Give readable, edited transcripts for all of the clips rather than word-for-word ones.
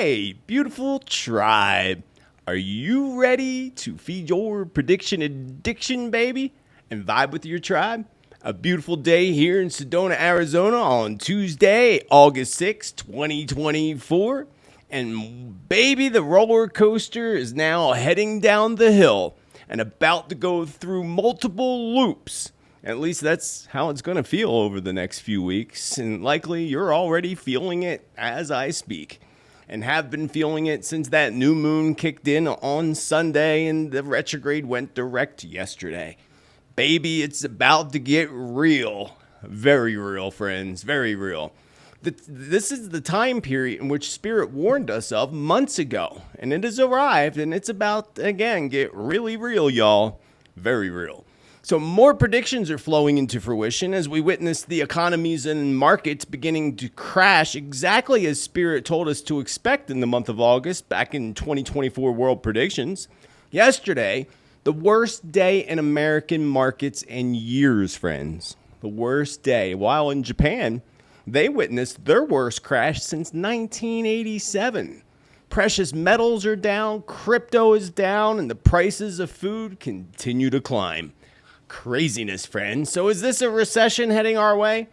Hey, beautiful tribe. Are you ready to feed your prediction addiction, baby, and vibe with your tribe? A beautiful day here in Sedona, Arizona on Tuesday, August 6th, 2024. And baby, the roller coaster is now heading down the hill and about to go through multiple loops. At least that's how it's going to feel over the next few weeks. And likely you're already feeling it as I speak. And have been feeling it since that new moon kicked in on Sunday and the retrograde went direct yesterday. Baby, it's about to get real. Very real, friends. Very real. This is the time period in which Spirit warned us of months ago. And it has arrived, and it's about, again, get really real, y'all. Very real. So more predictions are flowing into fruition as we witness the economies and markets beginning to crash exactly as Spirit told us to expect in the month of August back in 2024 World Predictions. Yesterday, the worst day in American markets in years, friends. The worst day. While in Japan, they witnessed their worst crash since 1987. Precious metals are down, crypto is down, and the prices of food continue to climb. Craziness, friends. So is this a recession heading our way?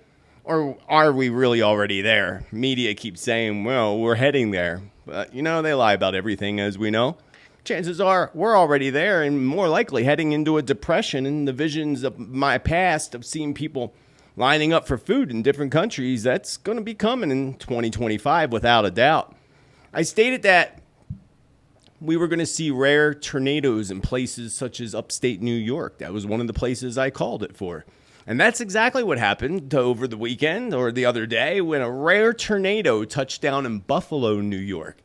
Or are we really already there? Media keeps saying, well, we're heading there. But, they lie about everything, as we know. Chances are we're already there and more likely heading into a depression. And the visions of my past of seeing people lining up for food in different countries, that's going to be coming in 2025 without a doubt. I stated that we were going to see rare tornadoes in places such as upstate New York. That was one of the places I called it for. And that's exactly what happened over the weekend or the other day when a rare tornado touched down in Buffalo, New York.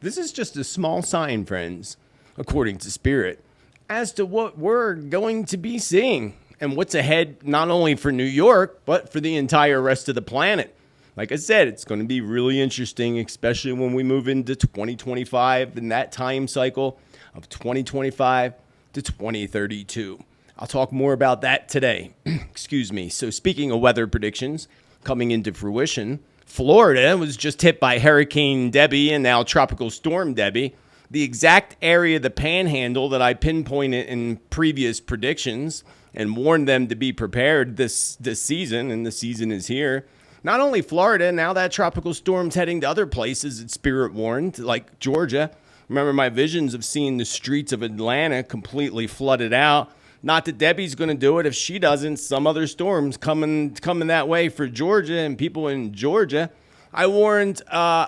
This is just a small sign, friends, according to Spirit, as to what we're going to be seeing and what's ahead not only for New York, but for the entire rest of the planet. Like I said, it's going to be really interesting, especially when we move into 2025 and that time cycle of 2025 to 2032. I'll talk more about that today. Excuse me. So speaking of weather predictions coming into fruition, Florida was just hit by Hurricane Debbie and now Tropical Storm Debbie. The exact area of the panhandle that I pinpointed in previous predictions and warned them to be prepared this season, and the season is here. Not only Florida, now that tropical storm's heading to other places that Spirit warned, like Georgia. Remember my visions of seeing the streets of Atlanta completely flooded out. Not that Debbie's going to do it. If she doesn't, some other storm's coming that way for Georgia and people in Georgia. I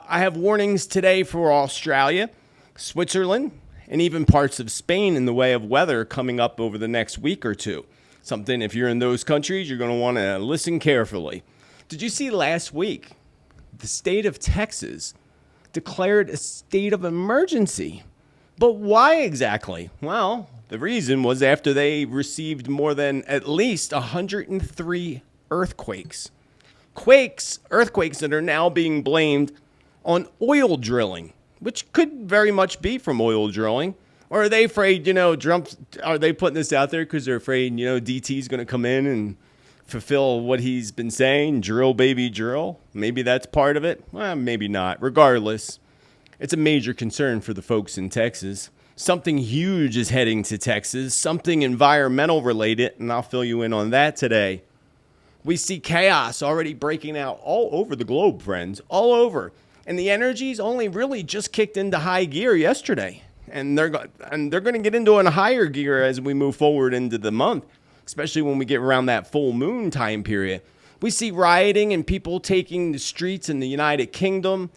have warnings today for Australia, Switzerland, and even parts of Spain in the way of weather coming up over the next week or two. Something, if you're in those countries, you're going to want to listen carefully. Did you see last week the state of Texas declared a state of emergency? But why exactly? Well, the reason was after they received more than at least 103 earthquakes. Earthquakes that are now being blamed on oil drilling, which could very much be from oil drilling. Or are they afraid, are they putting this out there because they're afraid, DT is going to come in and fulfill what he's been saying, drill, baby, drill? Maybe that's part of it. Well, maybe not. Regardless, it's a major concern for the folks in Texas. Something huge is heading to Texas, something environmental related, and I'll fill you in on that today. We see chaos already breaking out all over the globe, friends, all over. And the energy's only really just kicked into high gear yesterday. And they're going to get into a higher gear as we move forward into the month, especially when we get around that full moon time period. We see rioting and people taking the streets in the United Kingdom,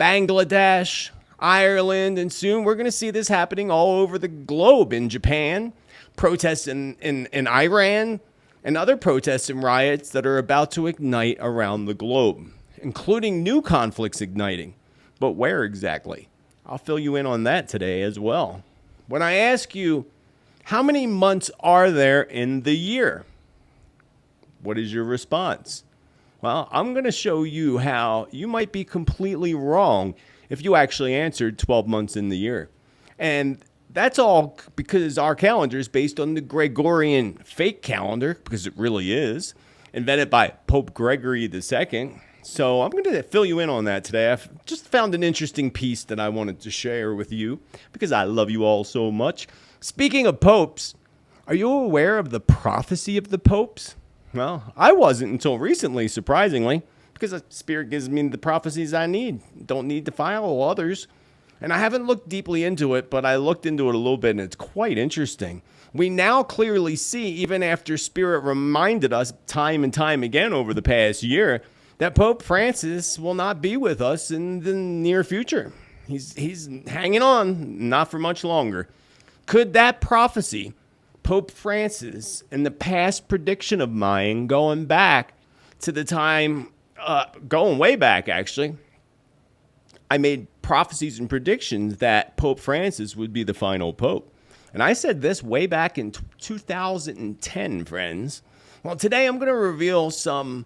Bangladesh, Ireland, and soon we're going to see this happening all over the globe in Japan, protests in Iran, and other protests and riots that are about to ignite around the globe, including new conflicts igniting. But where exactly? I'll fill you in on that today as well. When I ask you, how many months are there in the year? What is your response? Well, I'm going to show you how you might be completely wrong if you actually answered 12 months in the year. And that's all because our calendar is based on the Gregorian fake calendar, because it really is, invented by Pope Gregory II. So I'm going to fill you in on that today. I've just found an interesting piece that I wanted to share with you because I love you all so much. Speaking of popes, are you aware of the prophecy of the popes? Well, I wasn't until recently, surprisingly, because the Spirit gives me the prophecies I need. Don't need to follow others. And I haven't looked deeply into it, but I looked into it a little bit, and it's quite interesting. We now clearly see, even after Spirit reminded us time and time again over the past year, that Pope Francis will not be with us in the near future. He's hanging on, not for much longer. Could that prophecy, Pope Francis, and the past prediction of mine going back to the time, going way back actually, I made prophecies and predictions that Pope Francis would be the final pope. And I said this way back in 2010, friends. Well, today I'm going to reveal some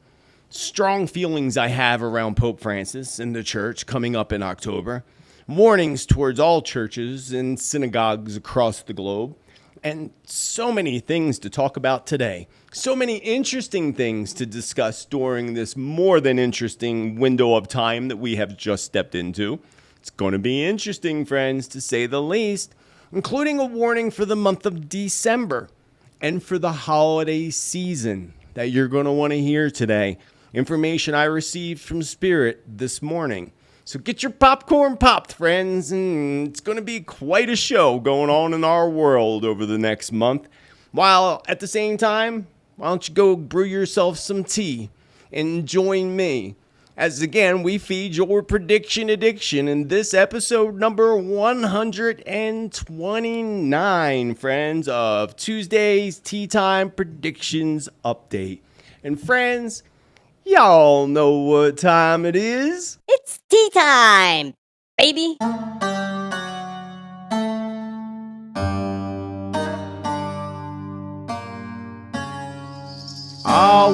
strong feelings I have around Pope Francis and the church coming up in October. Warnings towards all churches and synagogues across the globe. And so many things to talk about today. So many interesting things to discuss during this more than interesting window of time that we have just stepped into. It's going to be interesting, friends, to say the least, including a warning for the month of December and for the holiday season that you're going to want to hear today. Information I received from Spirit this morning. So get your popcorn popped, friends, and it's going to be quite a show going on in our world over the next month. While at the same time, why don't you go brew yourself some tea and join me as again we feed your prediction addiction in this episode number 129, friends, of Tuesday's Teatime Predictions Update. And friends, y'all know what time it is. It's tea time, baby.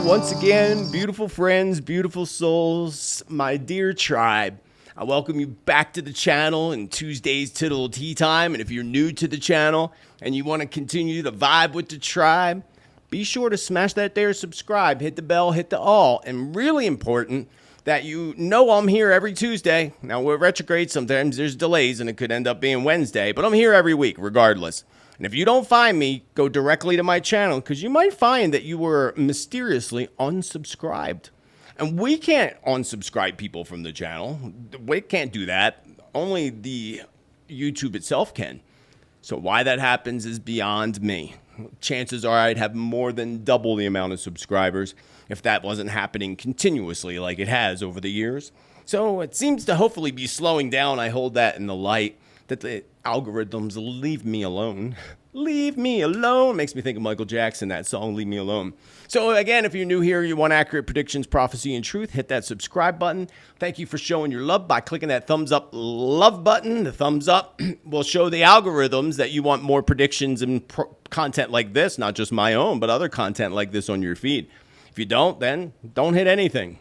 Once again, beautiful friends, beautiful souls, my dear tribe. I welcome you back to the channel in Tuesday's Tittle Tea Time. And if you're new to the channel and you want to continue to vibe with the tribe, be sure to smash that there subscribe, hit the bell, hit the all. And really important that you know I'm here every Tuesday. Now, we're retrograde. Sometimes there's delays and it could end up being Wednesday, but I'm here every week regardless. And if you don't find me, go directly to my channel because you might find that you were mysteriously unsubscribed. And we can't unsubscribe people from the channel. We can't do that. Only the YouTube itself can. So why that happens is beyond me. Chances are I'd have more than double the amount of subscribers if that wasn't happening continuously like it has over the years. So it seems to hopefully be slowing down. I hold that in the light that the algorithms leave me alone. Leave me alone. Makes me think of Michael Jackson, that song, Leave Me Alone. So again, if you're new here, you want accurate predictions, prophecy, and truth, hit that subscribe button. Thank you for showing your love by clicking that thumbs up love button. The thumbs up will show the algorithms that you want more predictions and content like this, not just my own, but other content like this on your feed. If you don't, then don't hit anything.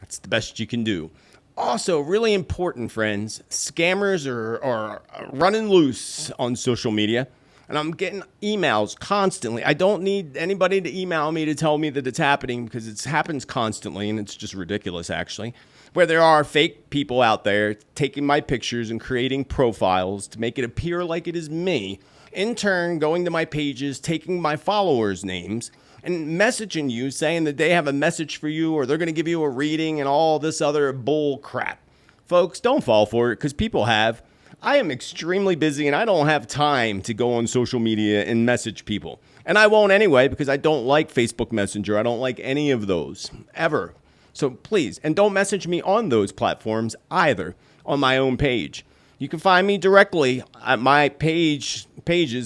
That's the best you can do. Also, really important, friends, scammers are running loose on social media. And I'm getting emails constantly. I don't need anybody to email me to tell me that it's happening because it happens constantly, and it's just ridiculous, actually, where there are fake people out there taking my pictures and creating profiles to make it appear like it is me, in turn going to my pages, taking my followers' names, and messaging you saying that they have a message for you or they're going to give you a reading and all this other bull crap. Folks, don't fall for it because people have. I am extremely busy and I don't have time to go on social media and message people. And I won't anyway because I don't like Facebook Messenger. I don't like any of those, ever. So please, and don't message me on those platforms either, on my own page. You can find me directly at my pages.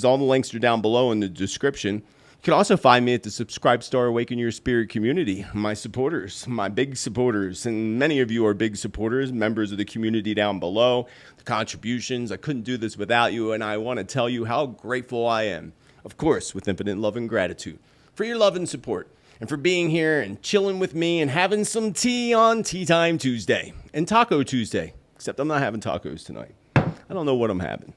All the links are down below in the description. You can also find me at the Subscribe Star Awaken Your Spirit community, my supporters, my big supporters, and many of you are big supporters, members of the community down below, the contributions. I couldn't do this without you, and I want to tell you how grateful I am, of course, with infinite love and gratitude, for your love and support, and for being here and chilling with me and having some tea on Tea Time Tuesday and Taco Tuesday, except I'm not having tacos tonight. I don't know what I'm having.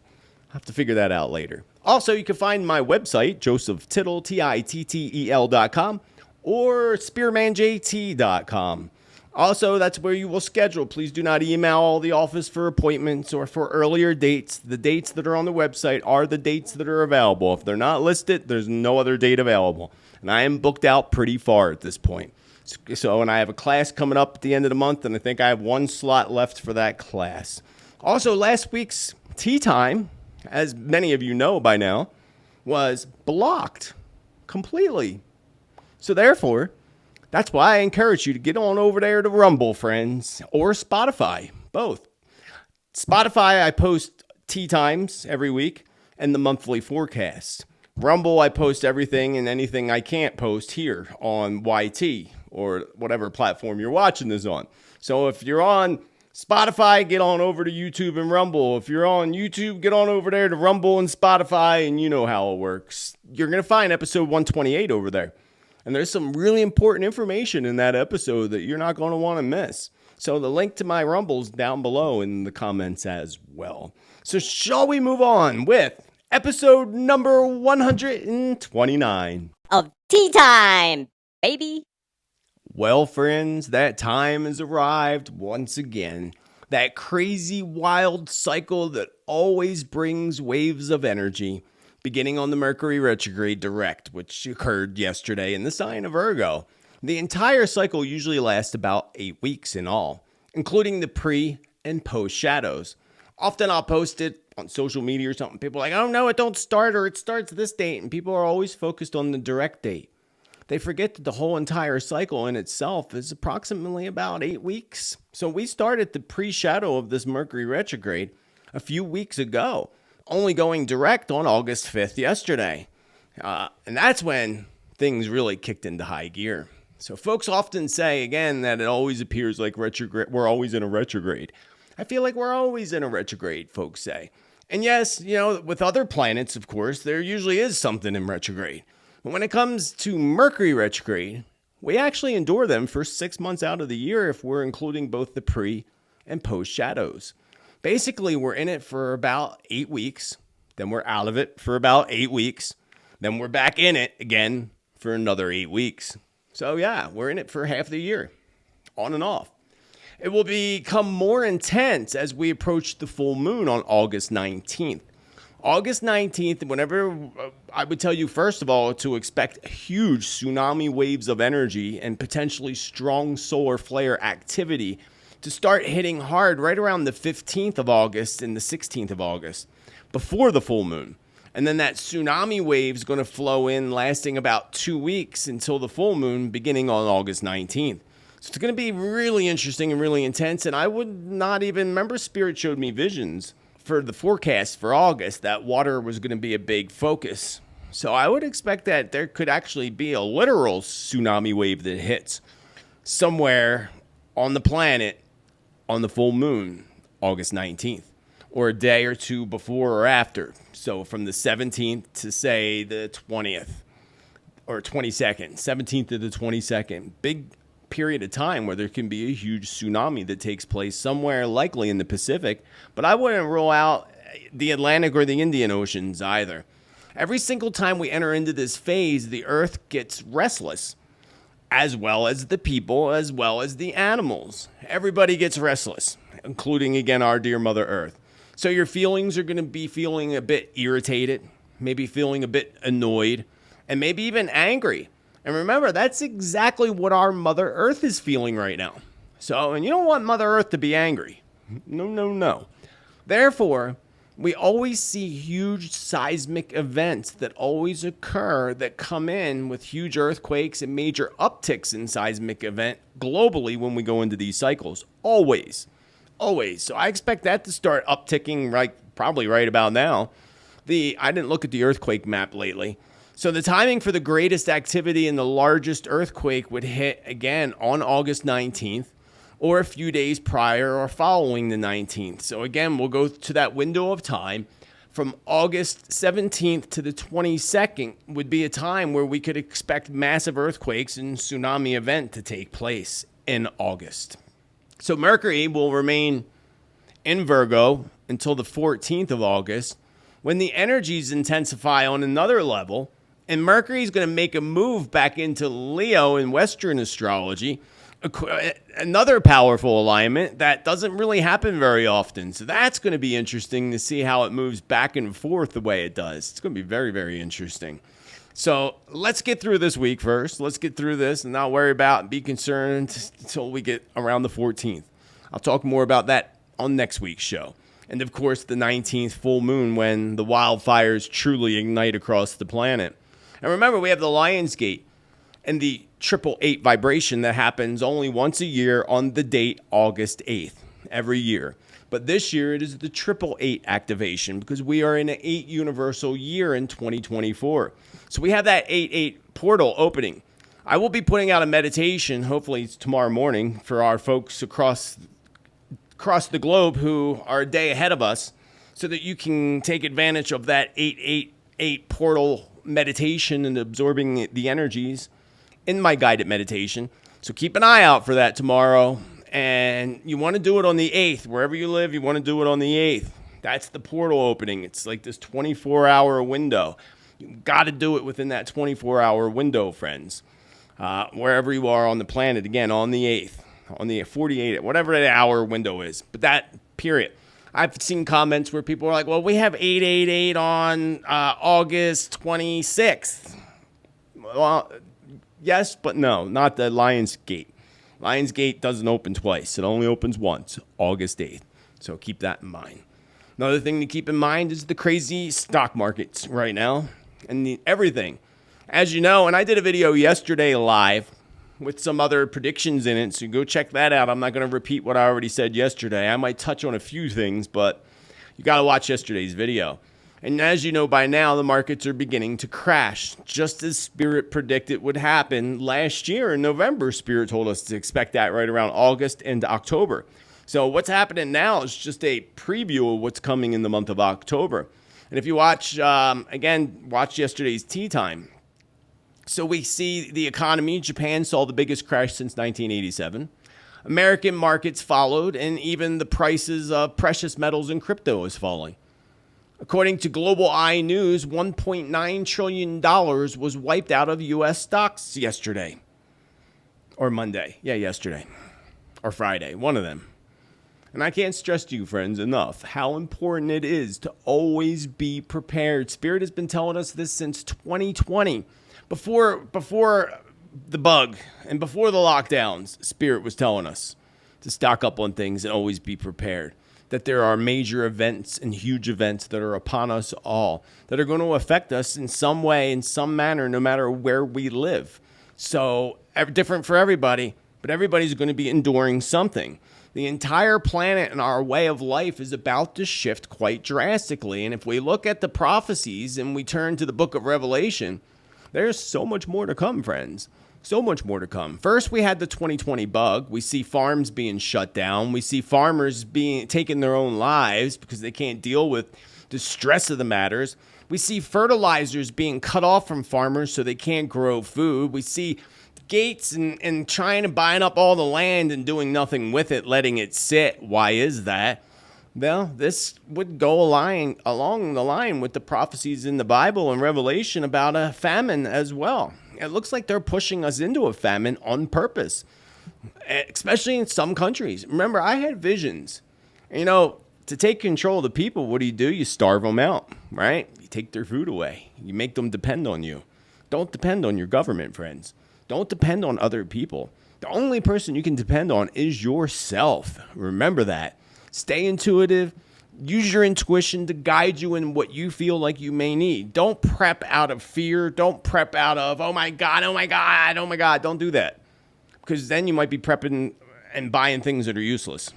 I'll have to figure that out later. Also, you can find my website, Joseph Tittel, Tittel.com, or SpiritmanJT.com. Also, that's where you will schedule. Please do not email the office for appointments or for earlier dates. The dates that are on the website are the dates that are available. If they're not listed, there's no other date available. And I am booked out pretty far at this point. So, and I have a class coming up at the end of the month, and I think I have one slot left for that class. Also, last week's Teatime, as many of you know by now, was blocked completely. So therefore, that's why I encourage you to get on over there to Rumble, friends, or Spotify, both. Spotify, I post Teatimes every week and the monthly forecast. Rumble, I post everything and anything I can't post here on YT or whatever platform you're watching this on. So if you're on Spotify, get on over to YouTube and Rumble. If you're on YouTube, get on over there to Rumble and Spotify, and you know how it works. You're going to find episode 128 over there. And there's some really important information in that episode that you're not going to want to miss. So the link to my Rumble's down below in the comments as well. So shall we move on with episode number 129 Of Teatime, baby. Well, friends, that time has arrived once again. That crazy, wild cycle that always brings waves of energy, beginning on the Mercury retrograde direct, which occurred yesterday in the sign of Virgo. The entire cycle usually lasts about 8 weeks in all, including the pre and post shadows. Often I'll post it on social media or something. People are like, oh no, it don't start, or it starts this date. And people are always focused on the direct date. They forget that the whole entire cycle in itself is approximately about 8 weeks. So we started the pre-shadow of this Mercury retrograde a few weeks ago, only going direct on August 5th yesterday. And that's when things really kicked into high gear. So folks often say, again, that it always appears like we're always in a retrograde. I feel like we're always in a retrograde, folks say. And yes, with other planets, of course, there usually is something in retrograde. But when it comes to Mercury retrograde, we actually endure them for 6 months out of the year if we're including both the pre and post shadows. Basically, we're in it for about 8 weeks, then we're out of it for about 8 weeks, then we're back in it again for another 8 weeks. So yeah, we're in it for half the year, on and off. It will become more intense as we approach the full moon on August 19th. August 19th, whenever I would tell you, first of all, to expect huge tsunami waves of energy and potentially strong solar flare activity to start hitting hard right around the 15th of August and the 16th of August before the full moon. And then that tsunami wave is going to flow in lasting about 2 weeks until the full moon beginning on August 19th. So it's going to be really interesting and really intense. And I would not even remember Spirit showed me visions for the forecast for August that water was going to be a big focus. So I would expect that there could actually be a literal tsunami wave that hits somewhere on the planet on the full moon, August 19th, or a day or two before or after. So from the 17th to say the 20th or 22nd, 17th to the 22nd, big period of time where there can be a huge tsunami that takes place somewhere likely in the Pacific, but I wouldn't rule out the Atlantic or the Indian Oceans either. Every single time we enter into this phase, the Earth gets restless, as well as the people, as well as the animals. Everybody gets restless, including, again, our dear Mother Earth. So your feelings are going to be feeling a bit irritated, maybe feeling a bit annoyed, and maybe even angry. And remember, that's exactly what our Mother Earth is feeling right now. So, and you don't want Mother Earth to be angry. No. Therefore, we always see huge seismic events that always occur that come in with huge earthquakes and major upticks in seismic event globally when we go into these cycles. Always. So I expect that to start upticking probably right about now. I didn't look at the earthquake map lately. So the timing for the greatest activity and the largest earthquake would hit again on August 19th or a few days prior or following the 19th. So again, we'll go to that window of time from August 17th to the 22nd would be a time where we could expect massive earthquakes and tsunami event to take place in August. So Mercury will remain in Virgo until the 14th of August when the energies intensify on another level. And Mercury is going to make a move back into Leo in Western astrology another powerful alignment that doesn't really happen very often. So that's going to be interesting to see how it moves back and forth the way it does. It's going to be very, very interesting. So let's get through this week first. Let's get through this and not worry about and be concerned until we get around the 14th. I'll talk more about that on next week's show. And of course, the 19th full moon when the wildfires truly ignite across the planet. And remember, we have the Lion's Gate and the 888 vibration that happens only once a year on the date August 8th every year. But this year it is the 888 activation because we are in an 8 universal year in 2024. So we have that 88 portal opening. I will be putting out a meditation, hopefully tomorrow morning, for our folks across the globe who are a day ahead of us so that you can take advantage of that 888 portal meditation and absorbing the energies in my guided meditation. So keep an eye out for that tomorrow. And you want to do it on the 8th. Wherever you live, you want to do it on the 8th. That's the portal opening. It's like this 24-hour window. You've got to do it within that 24-hour window, friends. Wherever you are on the planet, again, on the 8th, on the 48, whatever the hour window is. But that period. I've seen comments where people are like, well, we have 888 on August 26th. Well, yes, but no, not the Lion's Gate. Lion's Gate doesn't open twice. It only opens once, August 8th. So keep that in mind. Another thing to keep in mind is the crazy stock markets right now and everything. As you know, and I did a video yesterday live with some other predictions in it, so go check that out. I'm not going to repeat what I already said yesterday. I might touch on a few things, but you got to watch yesterday's video. And as you know by now, the markets are beginning to crash, just as Spirit predicted would happen last year in November. Spirit told us to expect that right around August and October. So what's happening now is just a preview of what's coming in the month of October. And if you watch, watch yesterday's Teatime. So we see the economy. Japan saw the biggest crash since 1987. American markets followed, and even the prices of precious metals and crypto is falling. According to Global Eye News, $1.9 trillion was wiped out of U.S. stocks yesterday. Or Monday. Yeah, yesterday. Or Friday. One of them. And I can't stress to you, friends, enough how important it is to always be prepared. Spirit has been telling us this since 2020. Before the bug and before the lockdowns, Spirit was telling us to stock up on things and always be prepared. That there are major events and huge events that are upon us all that are going to affect us in some way, in some manner, no matter where we live. So different for everybody, but everybody's going to be enduring something. The entire planet and our way of life is about to shift quite drastically. And if we look at the prophecies and we turn to the book of Revelation, there's so much more to come, friends. So much more to come. First, we had the 2020 bug. We see farms being shut down. We see farmers taking their own lives because they can't deal with the stress of the matters. We see fertilizers being cut off from farmers so they can't grow food. We see Gates and China buying up all the land and doing nothing with it, letting it sit. Why is that? Well, this would go along the line with the prophecies in the Bible and Revelation about a famine as well. It looks like they're pushing us into a famine on purpose, especially in some countries. Remember, I had visions. To take control of the people, what do? You starve them out, right? You take their food away. You make them depend on you. Don't depend on your government, friends. Don't depend on other people. The only person you can depend on is yourself. Remember that. Stay intuitive. Use your intuition to guide you in what you feel like you may need. Don't prep out of fear. Don't prep out of, oh my God, oh my God, oh my God. Don't do that. Because then you might be prepping and buying things that are useless.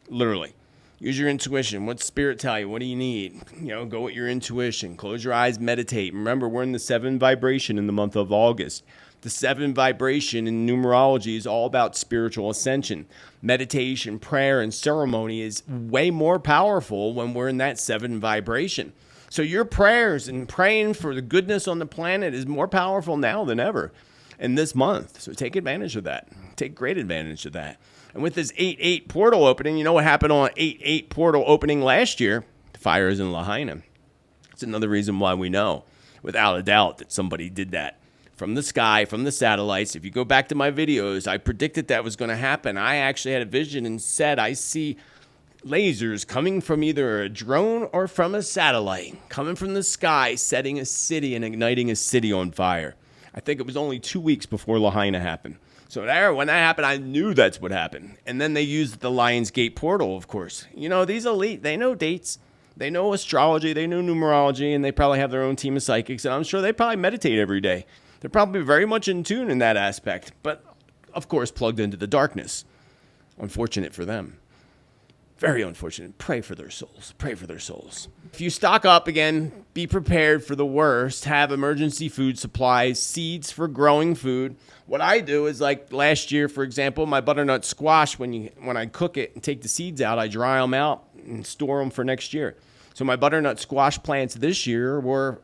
Literally. Use your intuition. What's Spirit tell you? What do you need? Go with your intuition. Close your eyes, meditate. Remember, we're in the 7 vibration in the month of August. The 7 vibration in numerology is all about spiritual ascension. Meditation, prayer, and ceremony is way more powerful when we're in that 7 vibration. So your prayers and praying for the goodness on the planet is more powerful now than ever in this month. So take advantage of that. Take great advantage of that. And with this 8-8 portal opening, you know what happened on 8-8 portal opening last year? The fires in Lahaina. It's another reason why we know, without a doubt, that somebody did that. from the sky, from the satellites. If you go back to my videos, I predicted that was going to happen. I actually had a vision and said, I see lasers coming from either a drone or from a satellite, coming from the sky, setting a city and igniting a city on fire. I think it was only 2 weeks before Lahaina happened. So when that happened, I knew that's what happened. And then they used the Lionsgate portal, of course. You know, these elite, they know dates. They know astrology. They know numerology. And they probably have their own team of psychics. And I'm sure they probably meditate every day. They're probably very much in tune in that aspect. But, of course, plugged into the darkness. Unfortunate for them. Very unfortunate. Pray for their souls. Pray for their souls. If you stock up, again, be prepared for the worst. Have emergency food supplies, seeds for growing food. What I do is, like last year, for example, my butternut squash, when I cook it and take the seeds out, I dry them out and store them for next year. So my butternut squash plants this year were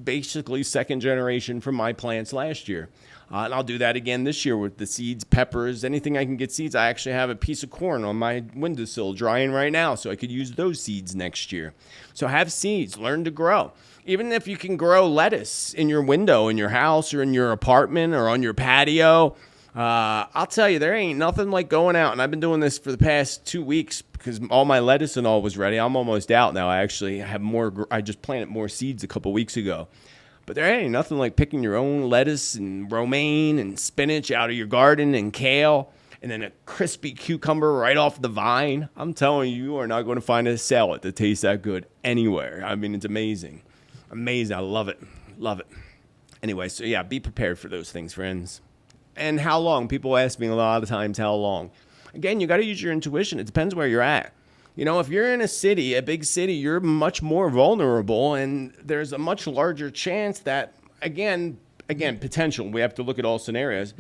basically second generation from my plants last year. And I'll do that again this year with the seeds, peppers, anything I can get seeds. I actually have a piece of corn on my windowsill drying right now, so I could use those seeds next year. So have seeds, learn to grow. Even if you can grow lettuce in your window, in your house, or in your apartment, or on your patio, I'll tell you, there ain't nothing like going out. And I've been doing this for the past 2 weeks because all my lettuce and all was ready. I'm almost out now. I actually have more. I just planted more seeds a couple weeks ago. But there ain't nothing like picking your own lettuce and romaine and spinach out of your garden and kale and then a crispy cucumber right off the vine. I'm telling you, you are not going to find a salad that tastes that good anywhere. I mean, it's amazing. Amazing. I love it. Love it. Anyway, so yeah, be prepared for those things, friends. And how long? People ask me a lot of times how long. Again, you got to use your intuition. It depends where you're at. You know, if you're in a city, a big city, you're much more vulnerable, and there's a much larger chance that, again, potential. We have to look at all scenarios.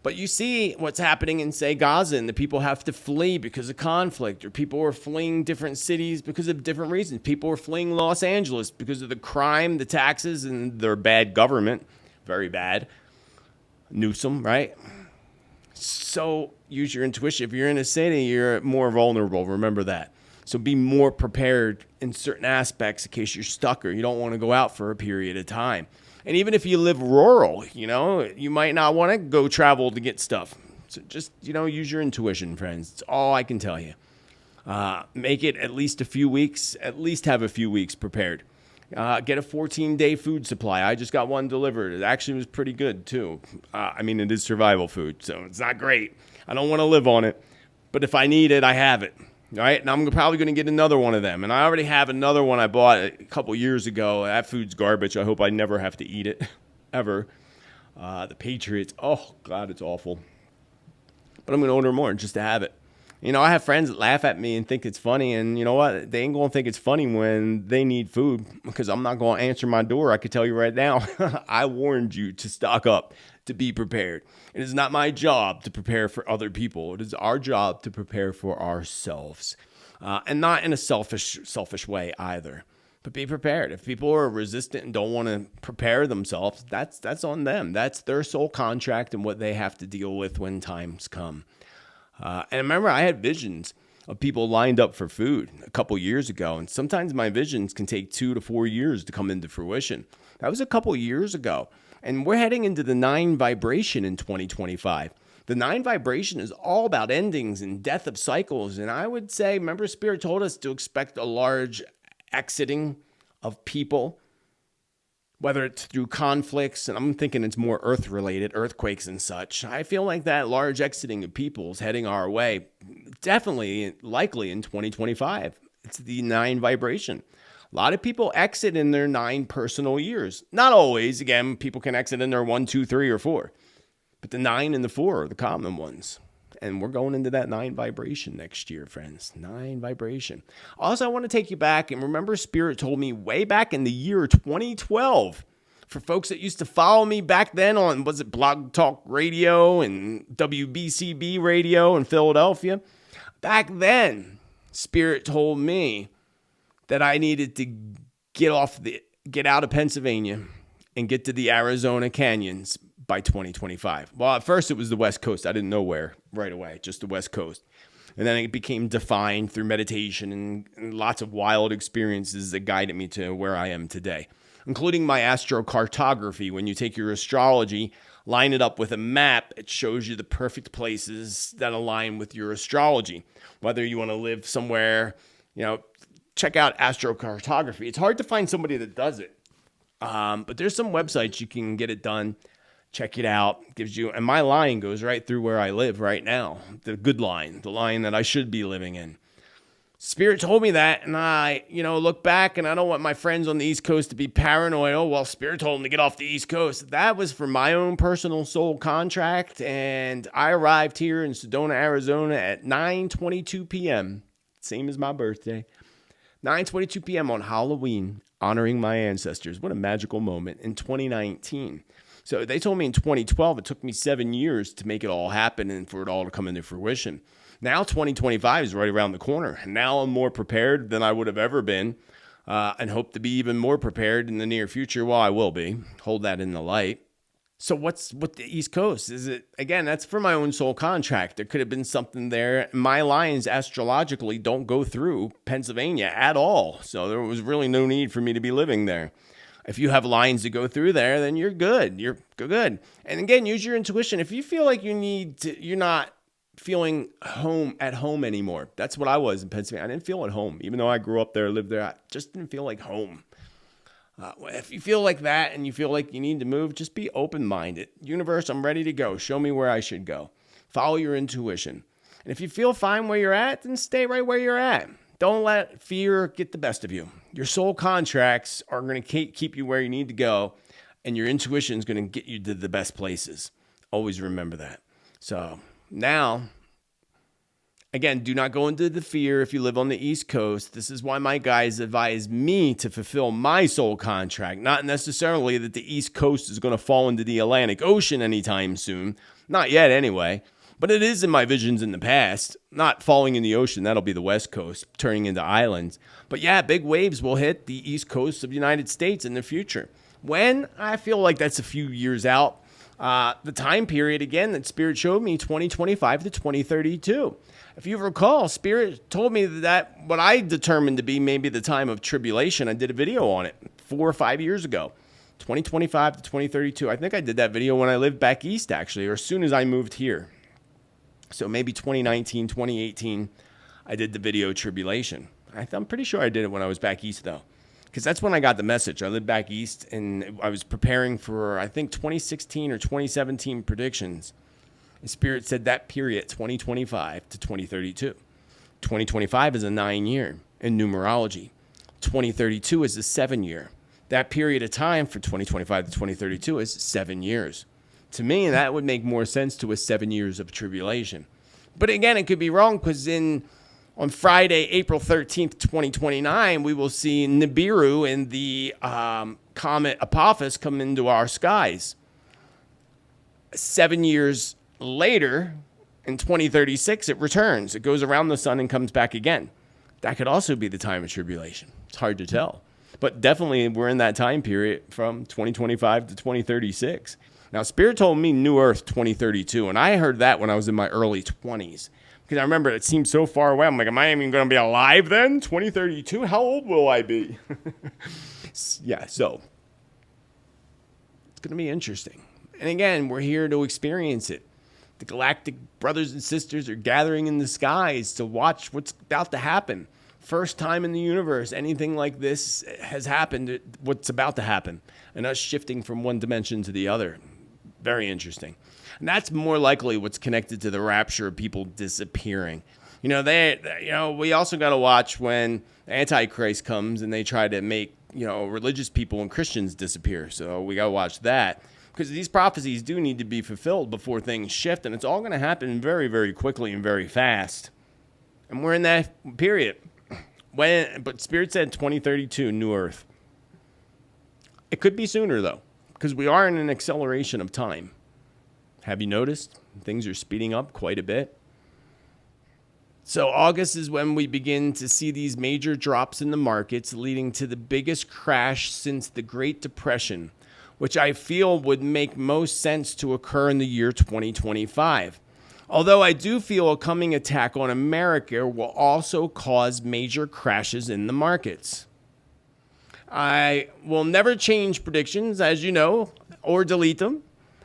But you see what's happening in, say, Gaza, and the people have to flee because of conflict, or people are fleeing different cities because of different reasons. People are fleeing Los Angeles because of the crime, the taxes, and their bad government. Very bad. Newsom, right? So use your intuition. If you're in a city, you're more vulnerable. Remember that. So be more prepared in certain aspects in case you're stuck or you don't want to go out for a period of time. And even if you live rural, you know, you might not want to go travel to get stuff. So just, you know, use your intuition, friends. It's all I can tell you. Make it at least a few weeks, at least have a few weeks prepared. Get a 14-day food supply. I just got one delivered. It actually was pretty good, too. I mean, it is survival food, so it's not great. I don't want to live on it. But if I need it, I have it. All right, and I'm probably going to get another one of them. And I already have another one I bought a couple years ago. That food's garbage. I hope I never have to eat it, ever. The Patriots, oh, God, it's awful. But I'm going to order more just to have it. You know, I have friends that laugh at me and think it's funny. And you know what? They ain't going to think it's funny when they need food because I'm not going to answer my door. I can tell you right now. I warned you to stock up, to be prepared. It is not my job to prepare for other people. It is our job to prepare for ourselves. And not in a selfish way either. But be prepared. If people are resistant and don't want to prepare themselves, that's on them. That's their sole contract and what they have to deal with when times come. And remember, I had visions of people lined up for food a couple years ago. And sometimes my visions can take 2 to 4 years to come into fruition. That was a couple years ago. And we're heading into the 9 vibration in 2025. The 9 vibration is all about endings and death of cycles. And I would say, remember, Spirit told us to expect a large exiting of people, whether it's through conflicts, and I'm thinking it's more earth-related, earthquakes and such. I feel like that large exiting of people is heading our way, definitely, likely in 2025. It's the 9 vibration. A lot of people exit in their 9 personal years. Not always. Again, people can exit in their 1, 2, 3, or 4. But the 9 and the 4 are the common ones. And we're going into that 9 vibration next year, friends. 9 vibration. Also, I want to take you back. And remember, Spirit told me way back in the year 2012, for folks that used to follow me back then on, was it Blog Talk Radio and WBCB Radio in Philadelphia? Back then, Spirit told me that I needed to get out of Pennsylvania and get to the Arizona canyons by 2025. Well, at first it was the West Coast. I didn't know where right away, just the West Coast. And then it became defined through meditation and lots of wild experiences that guided me to where I am today. including my astrocartography. When you take your astrology, line it up with a map, it shows you the perfect places that align with your astrology. Whether you want to live somewhere, check out astrocartography. It's hard to find somebody that does it. But there's some websites you can get it done. Check it out. And my line goes right through where I live right now. The good line, the line that I should be living in. Spirit told me that, and I, look back, and I don't want my friends on the East Coast to be paranoid. Oh, well, Spirit told them to get off the East Coast. That was for my own personal soul contract, and I arrived here in Sedona, Arizona at 9:22 p.m., same as my birthday. 9:22 p.m. on Halloween, honoring my ancestors. What a magical moment in 2019. So they told me in 2012, it took me 7 years to make it all happen and for it all to come into fruition. Now 2025 is right around the corner. And now I'm more prepared than I would have ever been, and hope to be even more prepared in the near future. Well, I will be. Hold that in the light. So what's with the East Coast? Is it, again, that's for my own soul contract. There could have been something there. My lines astrologically don't go through Pennsylvania at all. So there was really no need for me to be living there. If you have lines that go through there, then you're good. You're good. And again, use your intuition. If you feel like you're not feeling at home anymore. That's what I was in Pennsylvania. I didn't feel at home. Even though I grew up there, lived there, I just didn't feel like home. If you feel like that and you feel like you need to move, just be open-minded. Universe, I'm ready to go. Show me where I should go. Follow your intuition. And if you feel fine where you're at, then stay right where you're at. Don't let fear get the best of you. Your soul contracts are going to keep you where you need to go, and your intuition is going to get you to the best places. Always remember that. So now, again, do not go into the fear if you live on the East Coast. This is why my guides advise me to fulfill my soul contract. Not necessarily that the East Coast is going to fall into the Atlantic Ocean anytime soon. Not yet anyway. But it is in my visions in the past. Not falling in the ocean. That'll be the West Coast, turning into islands. But yeah, big waves will hit the East Coast of the United States in the future. When? I feel like that's a few years out. The time period, again, that Spirit showed me, 2025 to 2032. If you recall, Spirit told me that what I determined to be maybe the time of tribulation, I did a video on it 4 or 5 years ago, 2025 to 2032. I think I did that video when I lived back east, actually, or as soon as I moved here. So maybe 2019, 2018, I did the video Tribulation. I'm pretty sure I did it when I was back east, though, because that's when I got the message. I lived back east, and I was preparing for, I think, 2016 or 2017 predictions. And Spirit said that period, 2025 to 2032. 2025 is a 9-year in numerology. 2032 is a 7-year. That period of time for 2025 to 2032 is 7 years. To me, that would make more sense to a 7 years of tribulation. But again, it could be wrong, because on Friday, April 13th, 2029, we will see Nibiru and the comet Apophis come into our skies. 7 years later, in 2036, it returns. It goes around the sun and comes back again. That could also be the time of tribulation. It's hard to tell. But definitely, we're in that time period from 2025 to 2036. Now, Spirit told me New Earth 2032, and I heard that when I was in my early 20s. Because I remember it seemed so far away. I'm like, am I even going to be alive then? 2032? How old will I be? Yeah, so it's going to be interesting. And again, we're here to experience it. The galactic brothers and sisters are gathering in the skies to watch what's about to happen. First time in the universe anything like this has happened, what's about to happen, and us shifting from one dimension to the other. Very interesting. And that's more likely what's connected to the rapture of people disappearing. We also got to watch when Antichrist comes and they try to make, religious people and Christians disappear. So we got to watch that, because these prophecies do need to be fulfilled before things shift. And it's all going to happen very, very quickly and very fast. And we're in that period. But Spirit said 2032, New Earth. It could be sooner, though, because we are in an acceleration of time. Have you noticed? Things are speeding up quite a bit. So August is when we begin to see these major drops in the markets, leading to the biggest crash since the Great Depression, which I feel would make most sense to occur in the year 2025. Although I do feel a coming attack on America will also cause major crashes in the markets. I will never change predictions, as you know, or delete them.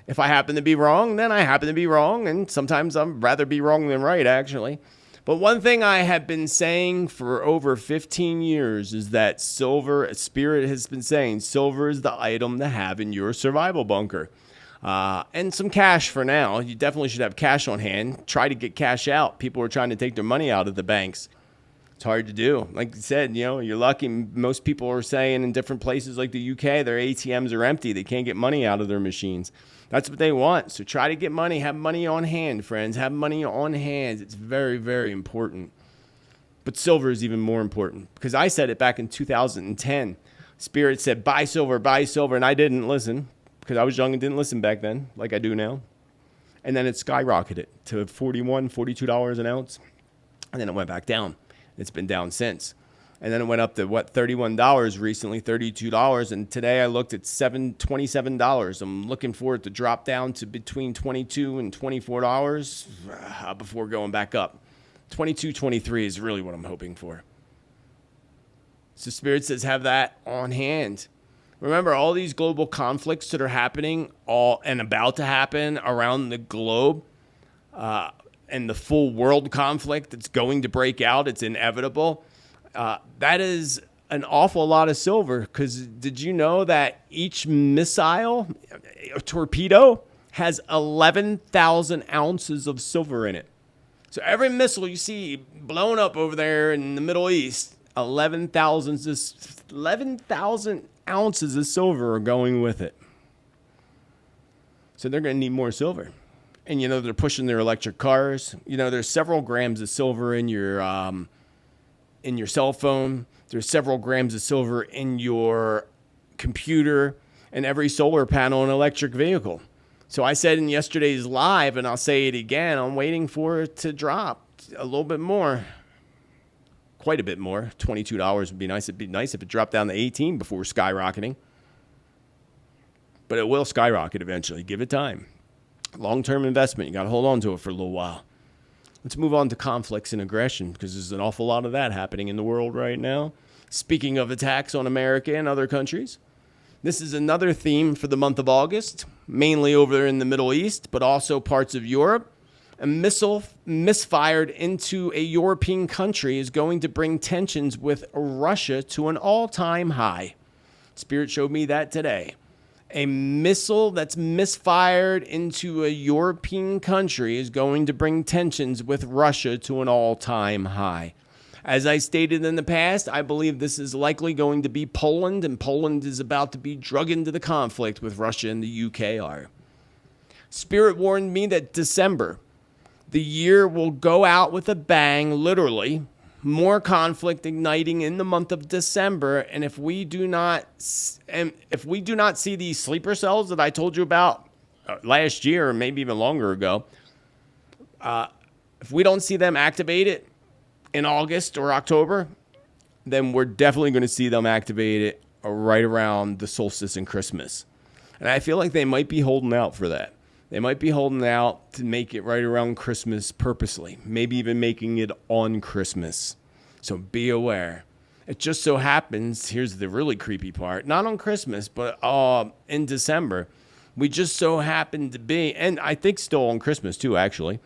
If I happen to be wrong, then I happen to be wrong, and sometimes I'd rather be wrong than right, actually. But one thing I have been saying for over 15 years is that Spirit has been saying silver is the item to have in your survival bunker. And some cash for now. You definitely should have cash on hand. Try to get cash out. People are trying to take their money out of the banks. It's hard to do. Like you said, you're lucky. Most people are saying in different places like the UK, their ATMs are empty. They can't get money out of their machines. That's what they want. So try to get money. Have money on hand, friends. Have money on hand. It's very, very important. But silver is even more important because I said it back in 2010. Spirit said, buy silver, and I didn't listen because I was young and didn't listen back then like I do now. And then it skyrocketed to $41, $42 an ounce. And then it went back down. It's been down since. And then it went up to, $31 recently, $32. And today I looked at $27. I'm looking for it to drop down to between $22 and $24 before going back up. 22, 23 is really what I'm hoping for. So Spirit says have that on hand. Remember, all these global conflicts that are happening and about to happen around the globe, and the full world conflict that's going to break out, it's inevitable. That is an awful lot of silver because did you know that each missile, a torpedo, has 11,000 ounces of silver in it? So every missile you see blown up over there in the Middle East, 11,000 ounces of silver are going with it. So they're going to need more silver. And, they're pushing their electric cars. There's several grams of silver in your cell phone. There's several grams of silver in your computer and every solar panel and electric vehicle. So I said in yesterday's live, and I'll say it again, I'm waiting for it to drop a little bit more. Quite a bit more. $22 would be nice. It'd be nice if it dropped down to 18 before skyrocketing. But it will skyrocket eventually. Give it time. Long-term investment. You got to hold on to it for a little while. Let's move on to conflicts and aggression because there's an awful lot of that happening in the world right now. Speaking of attacks on America and other countries, this is another theme for the month of August, mainly over there in the Middle East, but also parts of Europe. A missile misfired into a European country is going to bring tensions with Russia to an all-time high. Spirit showed me that today. A missile that's misfired into a European country is going to bring tensions with Russia to an all-time high. As I stated in the past, I believe this is likely going to be Poland, and Poland is about to be drug into the conflict with Russia and the UK are. Spirit warned me that December, the year will go out with a bang, literally. More conflict igniting in the month of December, and if we do not see these sleeper cells that I told you about last year, or maybe even longer ago, if we don't see them activated in August or October, then we're definitely going to see them activated right around the solstice and Christmas. And I feel like they might be holding out for that. They might be holding out to make it right around Christmas purposely, maybe even making it on Christmas. So be aware. It just so happens, here's the really creepy part, not on Christmas, but in December, we just so happen to be, and I think still on Christmas too, actually,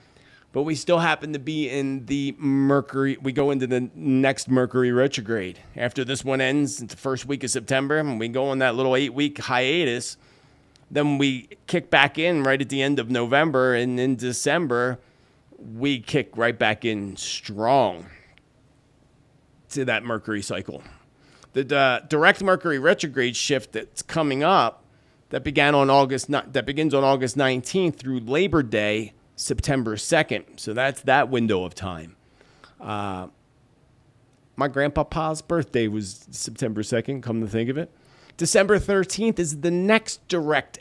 but we still happen to be in the Mercury, we go into the next Mercury retrograde. After this one ends, the first week of September, and we go on that little 8-week hiatus. Then we kick back in right at the end of November, and in December, we kick right back in strong to that Mercury cycle. The direct Mercury retrograde shift that's coming up, that begins on August 19th through Labor Day, September 2nd. So that's that window of time. My grandpa's birthday was September 2nd, come to think of it. December 13th is the next direct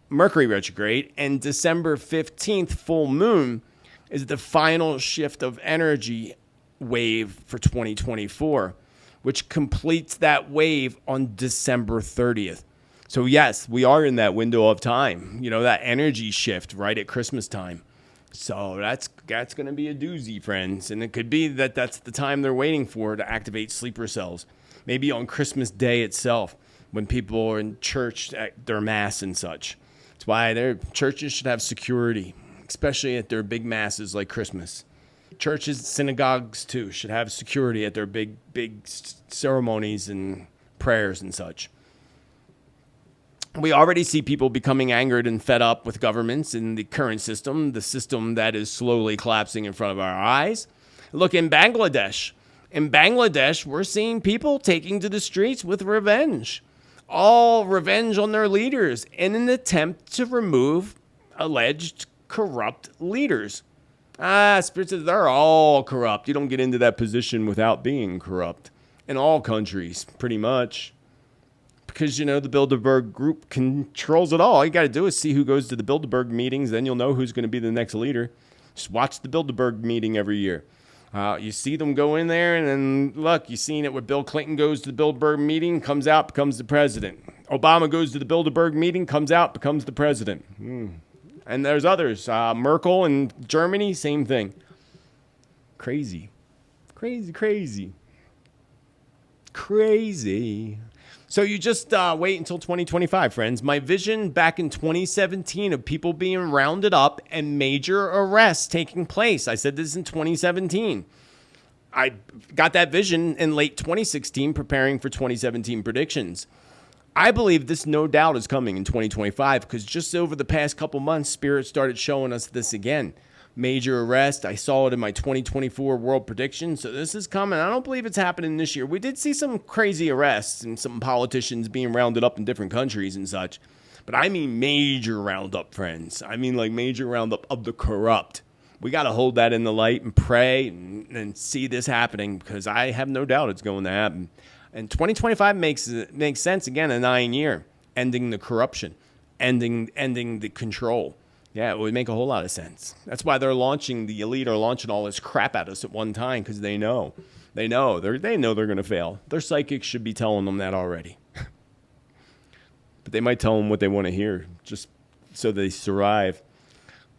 Mercury retrograde, and December 15th, full moon, is the final shift of energy wave for 2024, which completes that wave on December 30th. So yes, we are in that window of time, that energy shift right at Christmas time. So that's going to be a doozy, friends. And it could be that that's the time they're waiting for to activate sleeper cells. Maybe on Christmas Day itself, when people are in church at their mass and such. That's why their churches should have security, especially at their big masses like Christmas. Churches, synagogues too, should have security at their big ceremonies and prayers and such. We already see people becoming angered and fed up with governments in the current system, the system that is slowly collapsing in front of our eyes. Look in Bangladesh. In Bangladesh, we're seeing people taking to the streets with revenge. All revenge on their leaders in an attempt to remove alleged corrupt leaders. Spirit says they're all corrupt. You don't get into that position without being corrupt. In all countries, pretty much. Because, the Bilderberg group controls it all. All you got to do is see who goes to the Bilderberg meetings. Then you'll know who's going to be the next leader. Just watch the Bilderberg meeting every year. You see them go in there, and then, look, you've seen it where Bill Clinton goes to the Bilderberg meeting, comes out, becomes the president. Obama goes to the Bilderberg meeting, comes out, becomes the president. And there's others. Merkel in Germany, same thing. Crazy. Crazy. So you just wait until 2025, friends. My vision back in 2017 of people being rounded up and major arrests taking place. I said this in 2017. I got that vision in late 2016, preparing for 2017 predictions. I believe this no doubt is coming in 2025 because just over the past couple months, Spirit started showing us this again. Major arrest. I saw it in my 2024 world prediction. So this is coming. I don't believe it's happening this year. We did see some crazy arrests and some politicians being rounded up in different countries and such. But I mean major roundup, friends. I mean like major roundup of the corrupt. We got to hold that in the light and pray and see this happening because I have no doubt it's going to happen. And 2025 makes sense, again, a 9-year. Ending the corruption. Ending the control. Yeah, it would make a whole lot of sense. That's why the elite are launching all this crap at us at one time because they know they're going to fail. Their psychics should be telling them that already. But they might tell them what they want to hear just so they survive.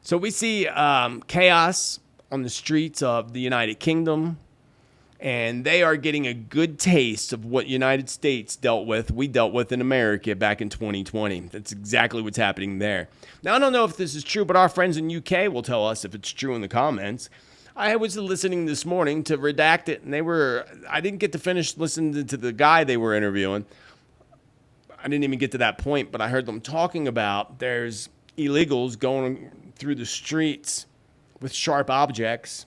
So we see chaos on the streets of the United Kingdom, and they are getting a good taste of what United States we dealt with in America back in 2020. That's exactly what's happening there. Now, I don't know if this is true, but our friends in UK will tell us if it's true in the comments. I was listening this morning to Redact It, and I didn't get to finish listening to the guy they were interviewing. I didn't even get to that point, but I heard them talking about there's illegals going through the streets with sharp objects,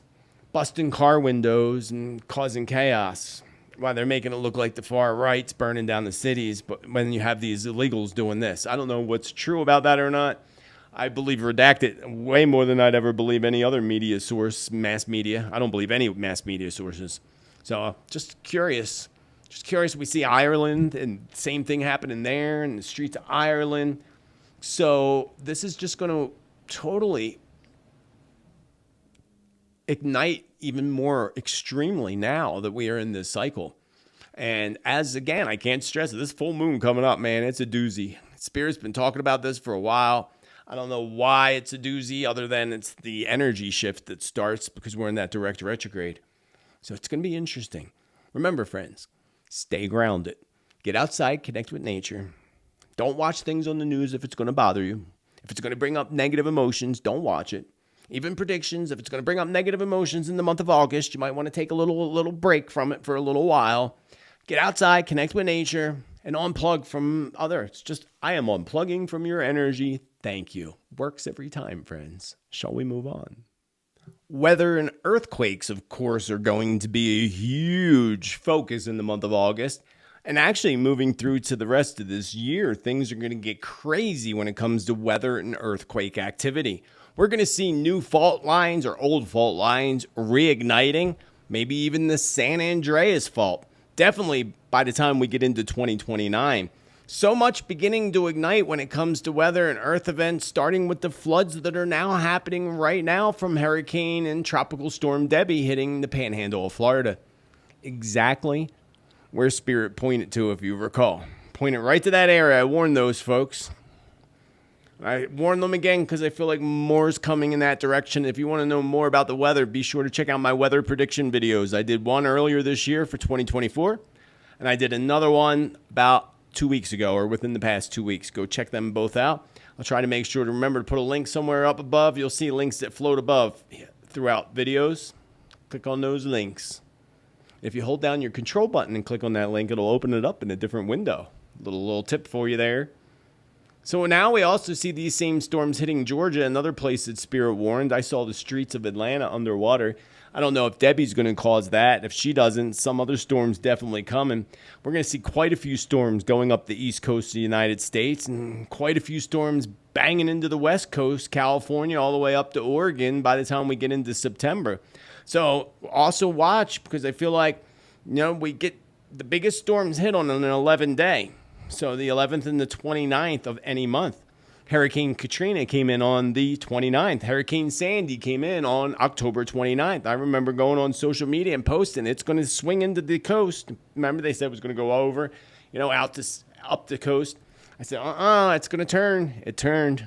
busting car windows and causing chaos. Why they're making it look like the far right's burning down the cities, but when you have these illegals doing this, I don't know what's true about that or not. I believe Redacted way more than I'd ever believe any other media source, mass media. I don't believe any mass media sources. So just curious. We see Ireland and same thing happening there in the streets of Ireland. So this is just going to totally ignite even more extremely now that we are in this cycle. And again, I can't stress it, this full moon coming up, man, it's a doozy. Spirit's been talking about this for a while. I don't know why it's a doozy other than it's the energy shift that starts because we're in that direct retrograde. So it's going to be interesting. Remember, friends, stay grounded. Get outside, connect with nature. Don't watch things on the news if it's going to bother you. If it's going to bring up negative emotions, don't watch it. Even predictions, if it's going to bring up negative emotions in the month of August, you might want to take a little break from it for a little while. Get outside, connect with nature, and unplug from others. I am unplugging from your energy. Thank you. Works every time, friends. Shall we move on? Weather and earthquakes, of course, are going to be a huge focus in the month of August. And actually, moving through to the rest of this year, things are going to get crazy when it comes to weather and earthquake activity. We're going to see new fault lines or old fault lines reigniting, maybe even the San Andreas fault. Definitely by the time we get into 2029. So much beginning to ignite when it comes to weather and earth events, starting with the floods that are now happening right now from Hurricane and Tropical Storm Debbie hitting the panhandle of Florida. Exactly where Spirit pointed to, if you recall. Pointed right to that area. I warned those folks. I warned them again because I feel like more's coming in that direction. If you want to know more about the weather, be sure to check out my weather prediction videos. I did one earlier this year for 2024, and I did another one about 2 weeks ago or within the past 2 weeks. Go check them both out. I'll try to make sure to remember to put a link somewhere up above. You'll see links that float above throughout videos. Click on those links. If you hold down your control button and click on that link, it'll open it up in a different window. Little tip for you there. So now we also see these same storms hitting Georgia, another place that Spirit warned. I saw the streets of Atlanta underwater. I don't know if Debbie's going to cause that. If she doesn't, some other storms definitely coming. We're going to see quite a few storms going up the east coast of the United States and quite a few storms banging into the west coast, California, all the way up to Oregon by the time we get into September. So also watch, because I feel like, we get the biggest storms hit on an 11-day. So the 11th and the 29th of any month. Hurricane Katrina came in on the 29th. Hurricane Sandy came in on October 29th. I remember going on social media and posting, it's going to swing into the coast. Remember they said it was going to go over, up the coast. I said, it's going to turn. It turned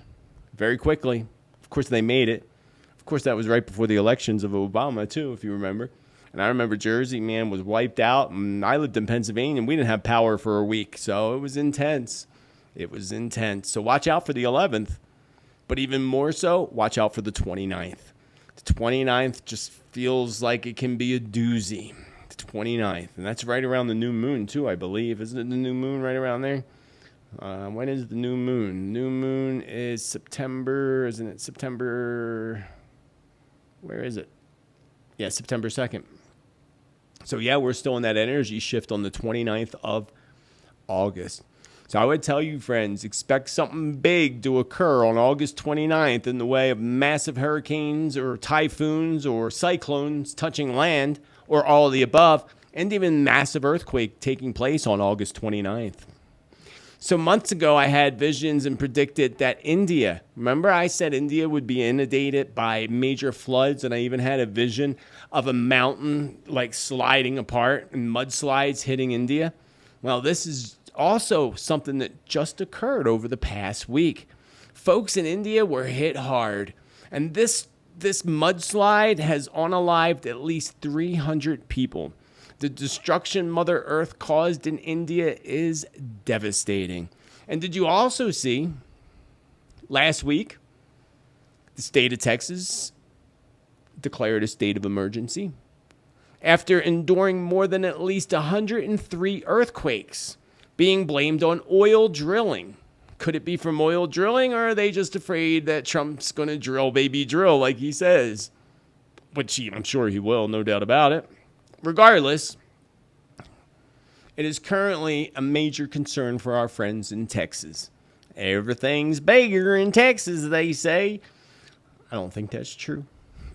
very quickly. Of course, they made it. Of course, that was right before the elections of Obama, too, if you remember. And I remember Jersey, man, was wiped out. And I lived in Pennsylvania, and we didn't have power for a week. So it was intense. It was intense. So watch out for the 11th. But even more so, watch out for the 29th. The 29th just feels like it can be a doozy. The 29th. And that's right around the new moon, too, I believe. Isn't it the new moon right around there? When is the new moon? New moon is September. Isn't it September? Where is it? Yeah, September 2nd. So, yeah, we're still in that energy shift on the 29th of August. So I would tell you, friends, expect something big to occur on August 29th in the way of massive hurricanes or typhoons or cyclones touching land or all of the above, and even massive earthquake taking place on August 29th. So months ago, I had visions and predicted that India, remember I said India would be inundated by major floods, and I even had a vision of a mountain like sliding apart and mudslides hitting India? Well, this is also something that just occurred over the past week. Folks in India were hit hard, and this mudslide has unalived at least 300 people. The destruction Mother Earth caused in India is devastating. And did you also see last week the state of Texas declared a state of emergency after enduring more than at least 103 earthquakes being blamed on oil drilling? Could it be from oil drilling, or are they just afraid that Trump's going to drill, baby drill, like he says? Which I'm sure he will, no doubt about it. Regardless, it is currently a major concern for our friends in Texas. Everything's bigger in Texas, they say. I don't think that's true.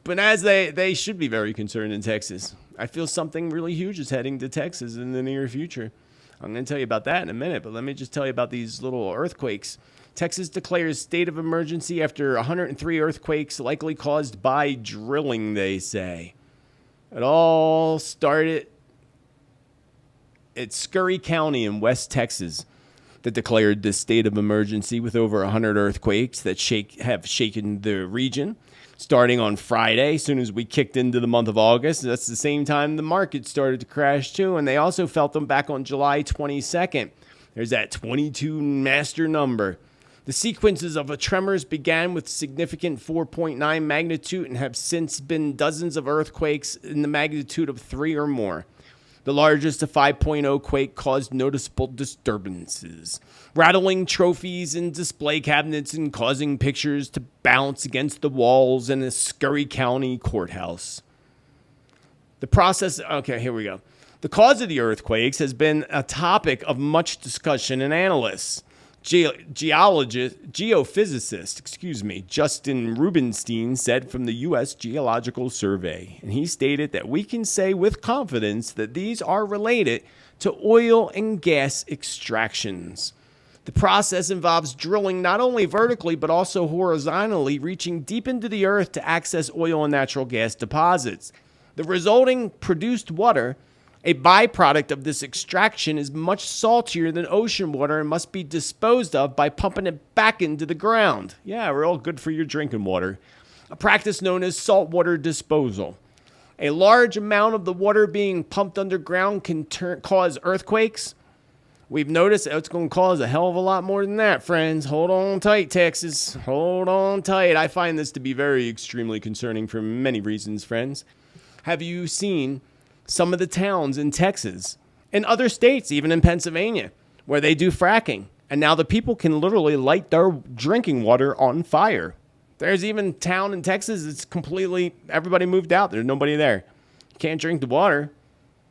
But as they should be very concerned in Texas. I feel something really huge is heading to Texas in the near future. I'm going to tell you about that in a minute, but let me just tell you about these little earthquakes. Texas declares state of emergency after 103 earthquakes likely caused by drilling, they say. It all started at Scurry County in West Texas that declared this state of emergency with over 100 earthquakes that have shaken the region. Starting on Friday, as soon as we kicked into the month of August, that's the same time the market started to crash too, and they also felt them back on July 22nd. There's that 22 master number. The sequences of tremors began with significant 4.9 magnitude and have since been dozens of earthquakes in the magnitude of 3 or more. The largest, a 5.0 quake, caused noticeable disturbances, rattling trophies and display cabinets and causing pictures to bounce against the walls in a Scurry County courthouse. The process, okay, here we go. The cause of the earthquakes has been a topic of much discussion and analysts. Geophysicist, Justin Rubenstein said from the U.S. Geological Survey, and he stated that we can say with confidence that these are related to oil and gas extractions. The process involves drilling not only vertically but also horizontally, reaching deep into the earth to access oil and natural gas deposits. The resulting produced water A byproduct of this extraction is much saltier than ocean water and must be disposed of by pumping it back into the ground. Yeah, real good for your drinking water. A practice known as saltwater disposal. A large amount of the water being pumped underground can cause earthquakes. We've noticed it's going to cause a hell of a lot more than that, friends. Hold on tight, Texas. Hold on tight. I find this to be very extremely concerning for many reasons, friends. Have you seen some of the towns in Texas and other states, even in Pennsylvania, where they do fracking? And now the people can literally light their drinking water on fire. There's even a town in Texas that's completely, everybody moved out. There's nobody there. You can't drink the water.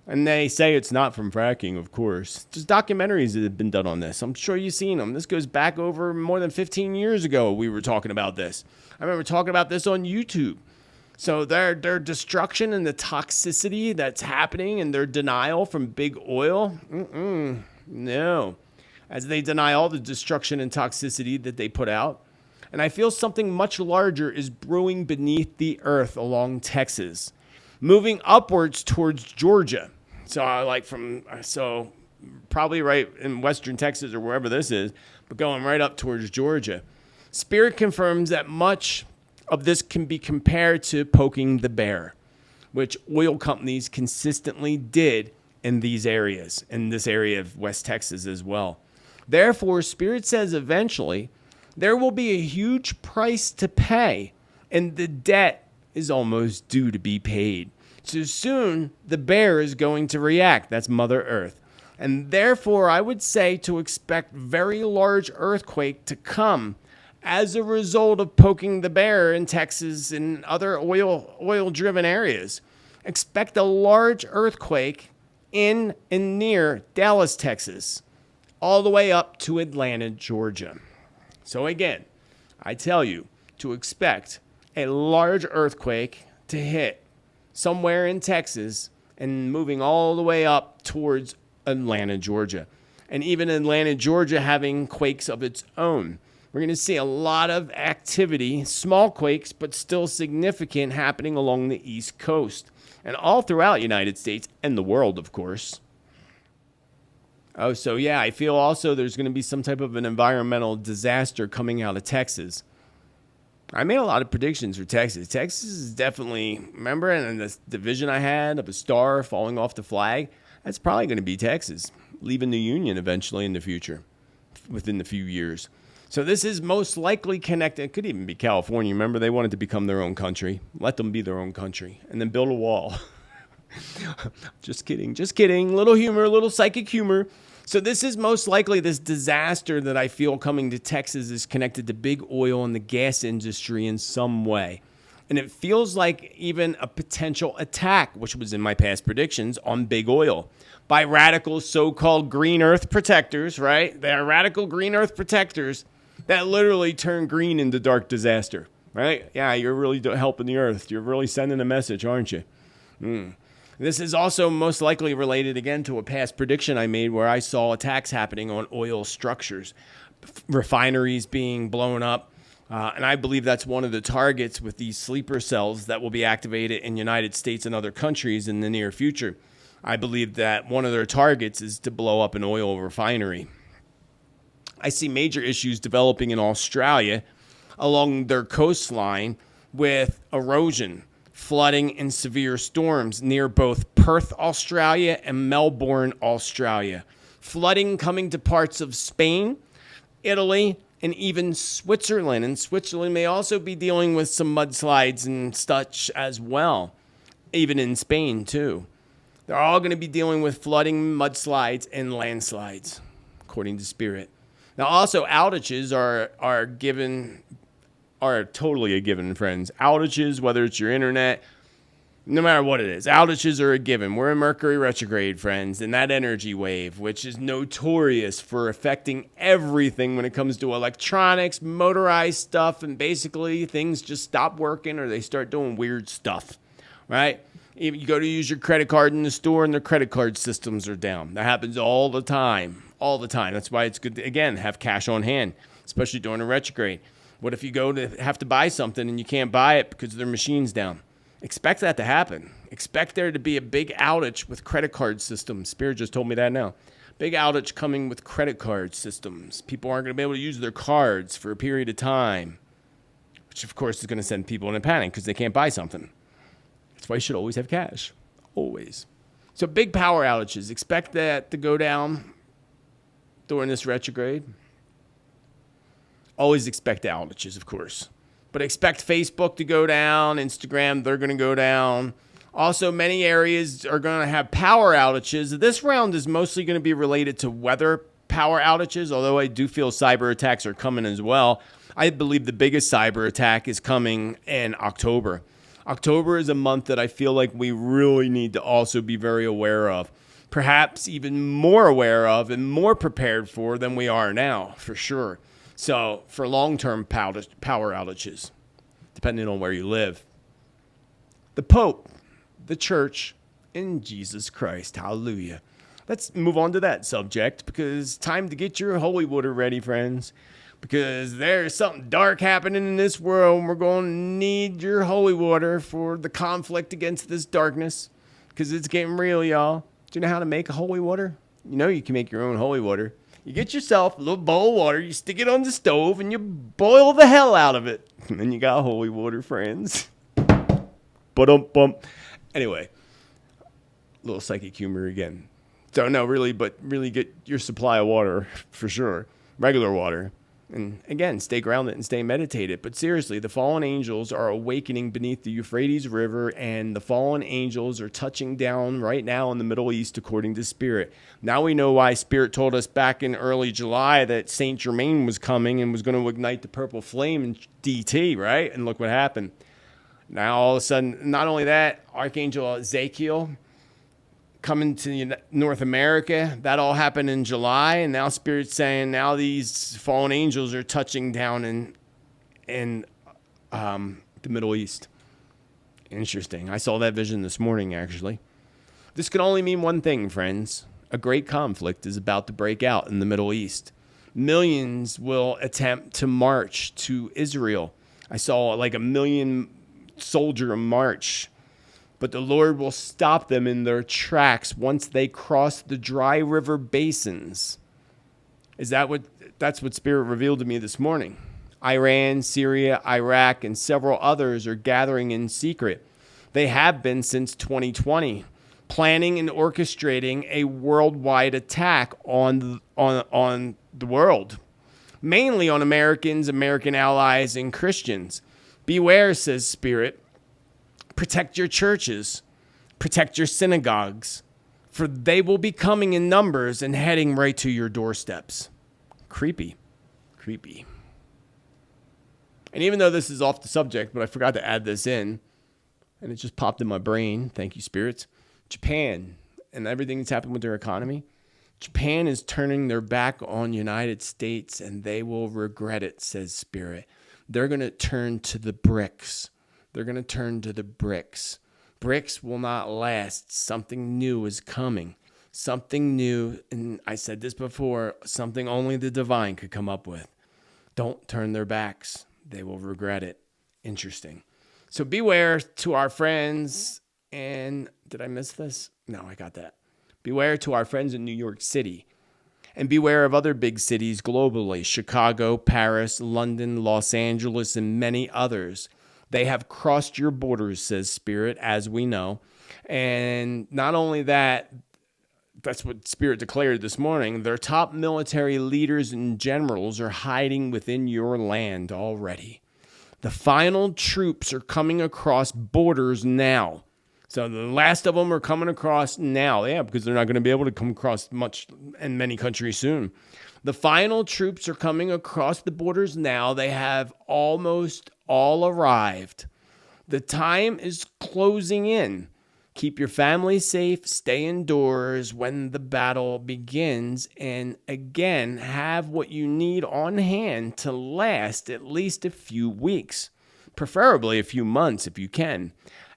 And they say it's not from fracking, of course. There's documentaries that have been done on this. I'm sure you've seen them. This goes back over more than 15 years ago we were talking about this. I remember talking about this on YouTube. So their destruction and the toxicity that's happening and their denial from big oil, no. As they deny all the destruction and toxicity that they put out. And I feel something much larger is brewing beneath the earth along Texas, moving upwards towards Georgia. So probably right in western Texas or wherever this is, but going right up towards Georgia. Spirit confirms that much of this can be compared to poking the bear, which oil companies consistently did in these areas, in this area of West Texas as well. Therefore, Spirit says eventually there will be a huge price to pay, and the debt is almost due to be paid. So soon, the bear is going to react. That's Mother Earth. And therefore, I would say to expect very large earthquake to come as a result of poking the bear in Texas and other oil-driven areas. Expect a large earthquake in and near Dallas, Texas, all the way up to Atlanta, Georgia. So again, I tell you to expect a large earthquake to hit somewhere in Texas and moving all the way up towards Atlanta, Georgia. And even Atlanta, Georgia having quakes of its own. We're going to see a lot of activity, small quakes, but still significant, happening along the East Coast and all throughout the United States and the world, of course. Oh, so yeah, I feel also there's going to be some type of an environmental disaster coming out of Texas. I made a lot of predictions for Texas. Texas is definitely, remember, and this division I had of a star falling off the flag, that's probably going to be Texas, leaving the Union eventually in the future, within a few years. So this is most likely connected. It could even be California. Remember, they wanted to become their own country. Let them be their own country and then build a wall. Just kidding. Little humor, little psychic humor. So this is most likely this disaster that I feel coming to Texas is connected to big oil and the gas industry in some way. And it feels like even a potential attack, which was in my past predictions, on big oil by radical so-called green earth protectors, right? They are radical green earth protectors that literally turn green into dark disaster, right? Yeah, you're really helping the earth. You're really sending a message, aren't you? This is also most likely related again to a past prediction I made where I saw attacks happening on oil structures, refineries being blown up. And I believe that's one of the targets with these sleeper cells that will be activated in the United States and other countries in the near future. I believe that one of their targets is to blow up an oil refinery. I see major issues developing in Australia along their coastline with erosion, flooding, and severe storms near both Perth, Australia, and Melbourne, Australia. Flooding coming to parts of Spain, Italy, and even Switzerland. And Switzerland may also be dealing with some mudslides and such as well, even in Spain too. They're all going to be dealing with flooding, mudslides, and landslides, according to Spirit. Now, also, outages are totally a given, friends. Outages, whether it's your internet, no matter what it is, outages are a given. We're in Mercury retrograde, friends, and that energy wave, which is notorious for affecting everything when it comes to electronics, motorized stuff, and basically things just stop working or they start doing weird stuff, right? Even you go to use your credit card in the store and their credit card systems are down. That happens all the time. That's why it's good to, again, have cash on hand, especially during a retrograde. What if you go to have to buy something and you can't buy it because their machine's down? Expect that to happen. Expect there to be a big outage with credit card systems. Spirit just told me that now. Big outage coming with credit card systems. People aren't going to be able to use their cards for a period of time, which of course is going to send people in a panic because they can't buy something. That's why you should always have cash. Always. So big power outages. Expect that to go down during this retrograde. Always expect outages, of course. But expect Facebook to go down, Instagram, they're going to go down. Also, many areas are going to have power outages. This round is mostly going to be related to weather power outages, although I do feel cyber attacks are coming as well. I believe the biggest cyber attack is coming in October. October is a month that I feel like we really need to also be very aware of. Perhaps even more aware of and more prepared for than we are now, for sure. So, for long-term power outages, depending on where you live. The Pope, the Church, and Jesus Christ. Hallelujah. Let's move on to that subject because time to get your holy water ready, friends. Because there's something dark happening in this world and we're going to need your holy water for the conflict against this darkness. Because it's getting real, y'all. Do you know how to make a holy water? You know you can make your own holy water. You get yourself a little bowl of water, you stick it on the stove, and you boil the hell out of it. And then you got holy water, friends. Ba-dum-bum. Anyway, a little psychic humor again. Don't know really, but really get your supply of water for sure. Regular water. And again, stay grounded and stay meditated. But seriously, the fallen angels are awakening beneath the Euphrates River, and the fallen angels are touching down right now in the Middle East, according to Spirit. Now we know why Spirit told us back in early July that Saint Germain was coming and was going to ignite the purple flame in DT, right? And look what happened. Now all of a sudden, not only that, Archangel Ezekiel coming to North America. That all happened in July, and now Spirit's saying now these fallen angels are touching down in the Middle East. Interesting. I saw that vision this morning, actually. This can only mean one thing, friends. A great conflict is about to break out in the Middle East. Millions will attempt to march to Israel. I saw like 1 million soldier march. But the Lord will stop them in their tracks once they cross the dry river basins. That's what Spirit revealed to me this morning. Iran, Syria, Iraq, and several others are gathering in secret. They have been since 2020, planning and orchestrating a worldwide attack on the world, mainly on Americans, American allies, and Christians. Beware, says Spirit. Protect your churches, protect your synagogues, for they will be coming in numbers and heading right to your doorsteps. Creepy. And even though this is off the subject, but I forgot to add this in, and it just popped in my brain, thank you, spirits. Japan and everything that's happened with their economy. Japan is turning their back on United States, and they will regret it, says Spirit. They're going to turn to the BRICS. They're going to turn to the BRICS. BRICS will not last. Something new is coming. Something new, and I said this before, something only the divine could come up with. Don't turn their backs. They will regret it. Interesting. So beware to our friends, and did I miss this? No, I got that. Beware to our friends in New York City. And beware of other big cities globally, Chicago, Paris, London, Los Angeles, and many others. They have crossed your borders, says Spirit, as we know. And not only that, that's what Spirit declared this morning. Their top military leaders and generals are hiding within your land already. The final troops are coming across borders now. So the last of them are coming across now. Yeah, because they're not going to be able to come across much in many countries soon. The final troops are coming across the borders now. They have almost all arrived. The time is closing in. Keep your family safe, stay indoors when the battle begins, and again, have what you need on hand to last at least a few weeks, preferably a few months if you can,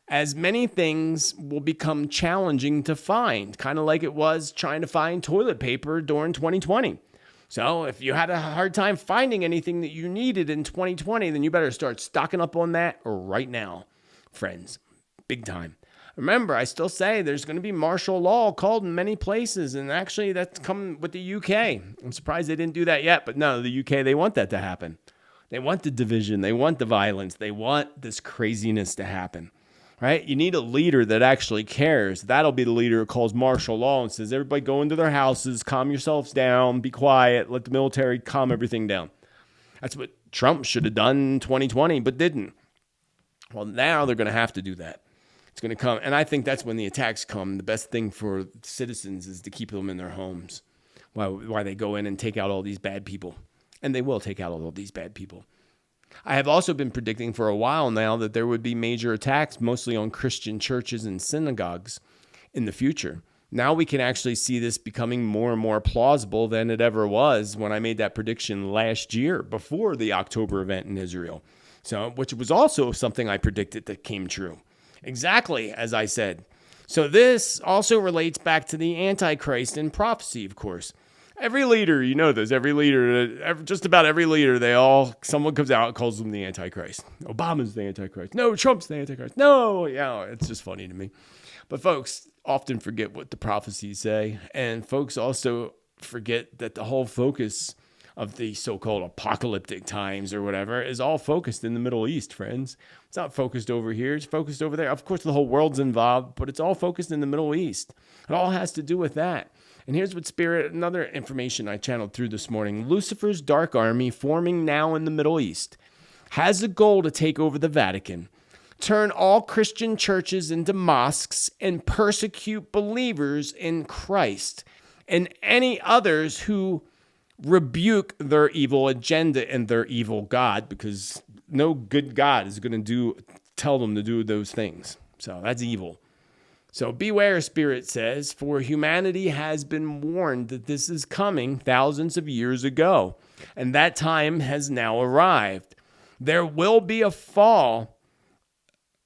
as many things will become challenging to find, kind of like it was trying to find toilet paper during 2020. So if you had a hard time finding anything that you needed in 2020, then you better start stocking up on that right now, friends. big time. Remember, I still say there's going to be martial law called in many places, and actually that's come with the UK. I'm surprised they didn't do that yet, but no, the UK, they want that to happen. They want the division. They want the violence. They want this craziness to happen, right? You need a leader that actually cares. That'll be the leader who calls martial law and says, everybody go into their houses, calm yourselves down, be quiet, let the military calm everything down. That's what Trump should have done in 2020, but didn't. Well, now they're going to have to do that. It's going to come. And I think that's when the attacks come. The best thing for citizens is to keep them in their homes while they go in and take out all these bad people. And they will take out all of these bad people. I have also been predicting for a while now that there would be major attacks, mostly on Christian churches and synagogues in the future. Now we can actually see this becoming more and more plausible than it ever was when I made that prediction last year before the October event in Israel. So, which was also something I predicted that came true. Exactly as I said. So this also relates back to the Antichrist in prophecy, of course. Every leader, you know this, just about every leader, someone comes out and calls them the Antichrist. Obama's the Antichrist. No, Trump's the Antichrist. No, yeah, it's just funny to me. But folks often forget what the prophecies say. And folks also forget that the whole focus of the so-called apocalyptic times or whatever is all focused in the Middle East, friends. It's not focused over here. It's focused over there. Of course, the whole world's involved, but it's all focused in the Middle East. It all has to do with that. And here's what another information I channeled through this morning. Lucifer's dark army forming now in the Middle East has a goal to take over the Vatican, turn all Christian churches into mosques, and persecute believers in Christ and any others who rebuke their evil agenda and their evil God, because no good God is going to tell them to do those things. So that's evil. So beware, Spirit says, for humanity has been warned that this is coming thousands of years ago, and that time has now arrived. There will be a fall.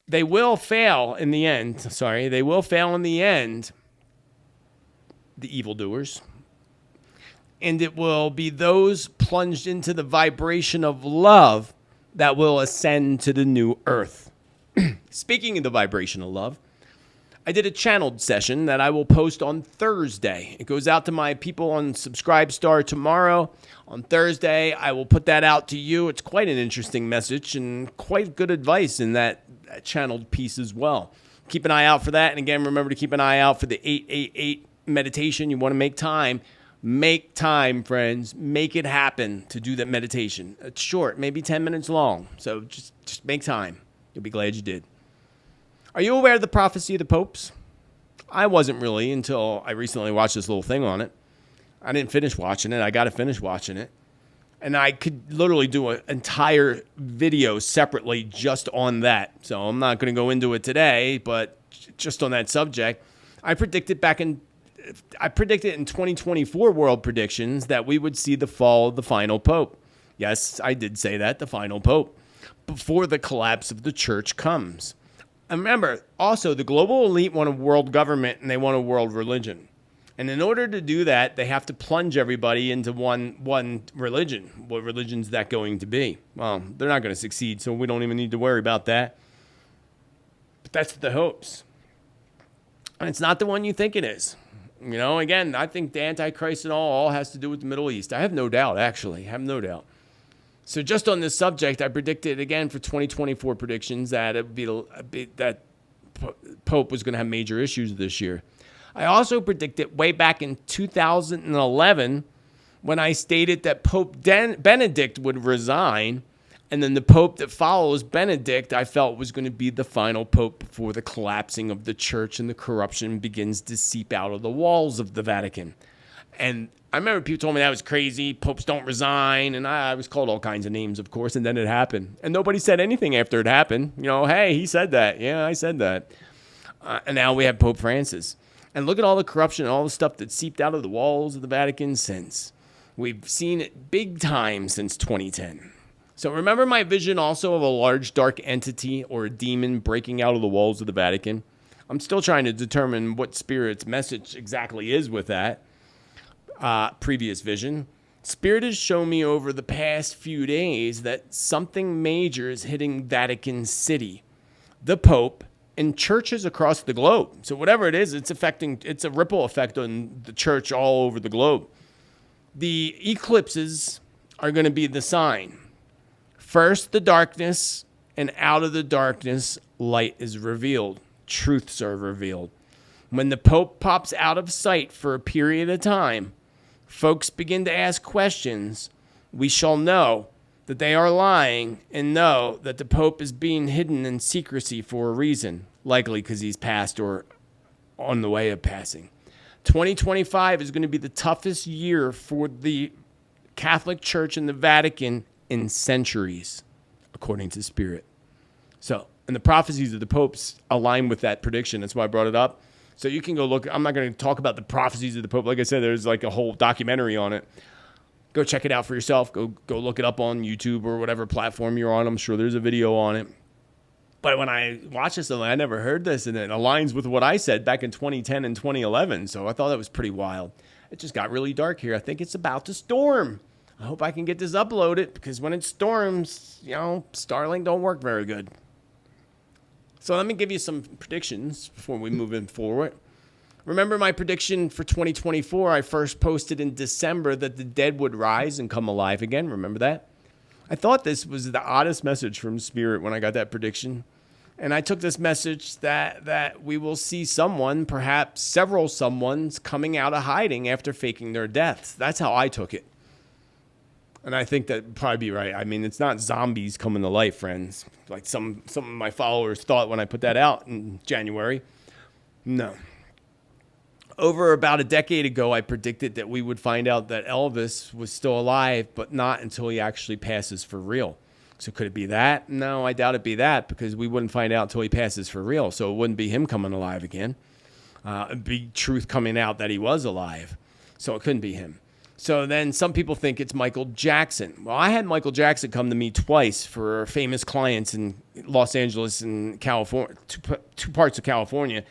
They will fail in the end. They will fail in the end, the evildoers. And it will be those plunged into the vibration of love that will ascend to the new earth. Speaking of the vibration of love, I did a channeled session that I will post on Thursday. It goes out to my people on Subscribestar tomorrow. On Thursday, I will put that out to you. It's quite an interesting message and quite good advice in that channeled piece as well. Keep an eye out for that. And again, remember to keep an eye out for the 888 meditation. You want to make time. Make time, friends. Make it happen to do that meditation. It's short, maybe 10 minutes long. So just make time. You'll be glad you did. Are you aware of the prophecy of the popes? I wasn't really until I recently watched this little thing on it. I didn't finish watching it. I got to finish watching it. And I could literally do an entire video separately just on that. So I'm not going to go into it today, but just on that subject, I predicted in 2024 world predictions that we would see the fall of the final pope. Yes, I did say that, the final pope, before the collapse of the church comes. And remember, also, the global elite want a world government and they want a world religion. And in order to do that, they have to plunge everybody into one religion. What religion is that going to be? Well, they're not going to succeed, so we don't even need to worry about that. But that's the hopes. And it's not the one you think it is. You know, again, I think the Antichrist and all has to do with the Middle East. I have no doubt, actually. I have no doubt. So just on this subject, I predicted again for 2024 predictions that that Pope was going to have major issues this year. I also predicted way back in 2011 when I stated that Pope Benedict would resign, and then the Pope that follows Benedict I felt was going to be the final Pope before the collapsing of the church and the corruption begins to seep out of the walls of the Vatican. And I remember people told me that was crazy. Popes don't resign. And I was called all kinds of names, of course. And then it happened. And nobody said anything after it happened. You know, hey, he said that. Yeah, I said that. And now we have Pope Francis. And look at all the corruption and all the stuff that seeped out of the walls of the Vatican since. We've seen it big time since 2010. So remember my vision also of a large dark entity or a demon breaking out of the walls of the Vatican? I'm still trying to determine what Spirit's message exactly is with that. Previous vision. Spirit has shown me over the past few days that something major is hitting Vatican City, the Pope, in churches across the globe. So whatever it is, it's a ripple effect on the church all over the globe. The eclipses are going to be the sign. First, the darkness, and out of the darkness, light is revealed. Truths are revealed. When the Pope pops out of sight for a period of time, folks begin to ask questions. We shall know that they are lying and know that the Pope is being hidden in secrecy for a reason, likely because he's passed or on the way of passing. 2025 is going to be the toughest year for the Catholic Church and the Vatican in centuries, according to Spirit. So, and the prophecies of the popes align with that prediction. That's why I brought it up. So you can go look. I'm not going to talk about the prophecies of the Pope. Like I said, there's like a whole documentary on it. Go check it out for yourself. Go look it up on YouTube or whatever platform you're on. I'm sure there's a video on it. But when I watched this, I never heard this, and it aligns with what I said back in 2010 and 2011. So I thought that was pretty wild. It just got really dark here. I think it's about to storm. I hope I can get this uploaded, because when it storms, Starlink don't work very good. So let me give you some predictions before we move in forward. Remember my prediction for 2024? I first posted in December that the dead would rise and come alive again. Remember that? I thought this was the oddest message from Spirit when I got that prediction. And I took this message that we will see someone, perhaps several someones, coming out of hiding after faking their deaths. That's how I took it. And I think that'd probably be right. I mean, it's not zombies coming to life, friends, like some of my followers thought when I put that out in January. No. Over about a decade ago, I predicted that we would find out that Elvis was still alive, but not until he actually passes for real. So could it be that? No, I doubt it'd be that, because we wouldn't find out until he passes for real. So it wouldn't be him coming alive again. It'd be truth coming out that he was alive. So it couldn't be him. So then some people think it's Michael Jackson. Well, I had Michael Jackson come to me twice for famous clients in Los Angeles and California, two parts of California.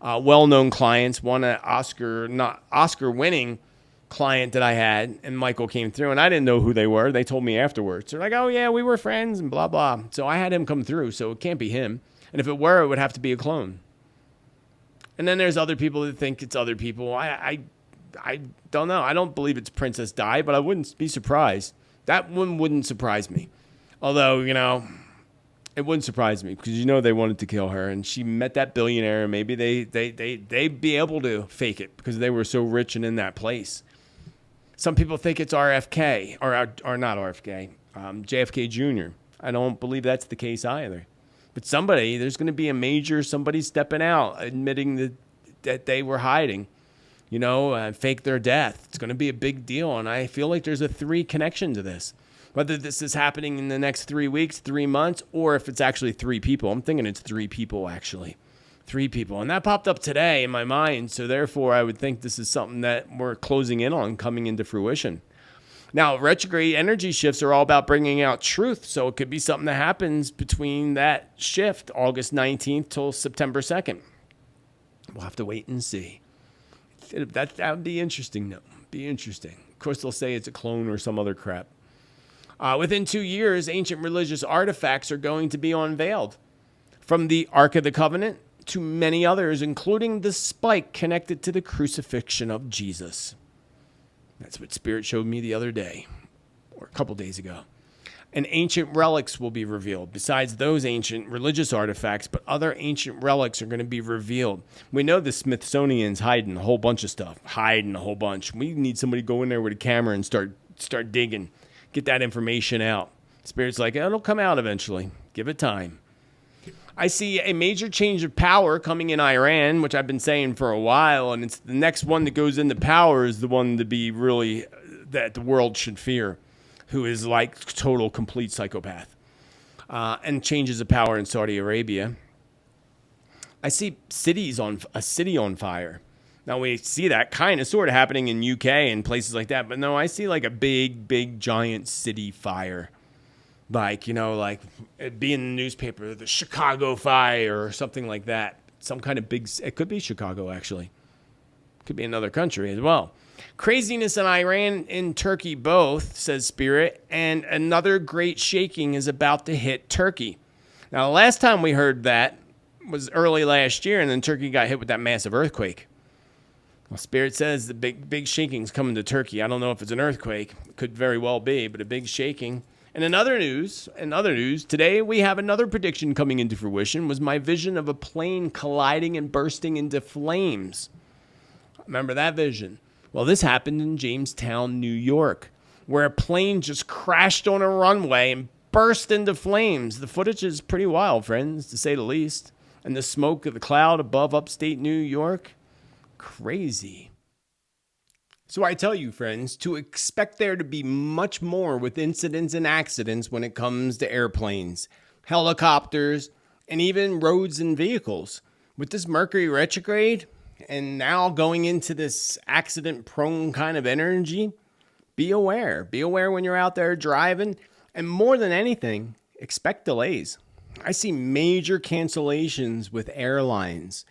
Well-known clients, one an Oscar-winning client that I had, and Michael came through, and I didn't know who they were. They told me afterwards. They're like, oh, yeah, we were friends, and blah, blah. So I had him come through, so it can't be him. And if it were, it would have to be a clone. And then there's other people that think it's other people. I don't know. I don't believe it's Princess Di, but I wouldn't be surprised. That one wouldn't surprise me. Although, it wouldn't surprise me, because they wanted to kill her, and she met that billionaire, and maybe they'd be able to fake it because they were so rich and in that place. Some people think it's RFK, or not RFK, JFK Jr. I don't believe that's the case either. But there's going to be somebody stepping out, admitting that they were hiding, fake their death. It's going to be a big deal, and I feel like there's a 3 connection to this. Whether this is happening in the next 3 weeks, 3 months, or if it's actually 3 people. I'm thinking it's 3 people, actually. 3 people. And that popped up today in my mind, so therefore I would think this is something that we're closing in on coming into fruition. Now, retrograde energy shifts are all about bringing out truth, so it could be something that happens between that shift, August 19th till September 2nd. We'll have to wait and see. That would be interesting, though. Be interesting. Of course, they'll say it's a clone or some other crap. Within 2 years, ancient religious artifacts are going to be unveiled. From the Ark of the Covenant to many others, including the spike connected to the crucifixion of Jesus. That's what Spirit showed me the other day, or a couple days ago. And ancient relics will be revealed. Besides those ancient religious artifacts, but other ancient relics are going to be revealed. We know the Smithsonian's hiding a whole bunch of stuff. We need somebody to go in there with a camera and start digging. Get that information out. Spirit's like, it'll come out eventually. Give it time. I see a major change of power coming in Iran, which I've been saying for a while, and it's the next one that goes into power is the one to be really that the world should fear, who is like total, complete psychopath, and changes of power in Saudi Arabia. I see a city on fire. Now, we see that kind of sort of happening in UK and places like that. But no, I see like a big, giant city fire. Like, it'd be in the newspaper, the Chicago fire or something like that. Some kind of it could be Chicago, actually. Could be another country as well. Craziness in Iran and Turkey both, says Spirit. And another great shaking is about to hit Turkey. Now, the last time we heard that, was early last year, and then Turkey got hit with that massive earthquake. Well, Spirit says the big shaking's coming to Turkey. I don't know if it's an earthquake. It could very well be, but a big shaking. And in other news, today we have another prediction coming into fruition. Was my vision of a plane colliding and bursting into flames. Remember that vision? Well, this happened in Jamestown, New York, where a plane just crashed on a runway and burst into flames. The footage is pretty wild, friends, to say the least. And the smoke of the cloud above upstate New York, crazy. So I tell you, friends, to expect there to be much more with incidents and accidents when it comes to airplanes, helicopters, and even roads and vehicles. With this Mercury retrograde, and now going into this accident-prone kind of energy, be aware. Be aware when you're out there driving. And more than anything, expect delays. I see major cancellations with airlines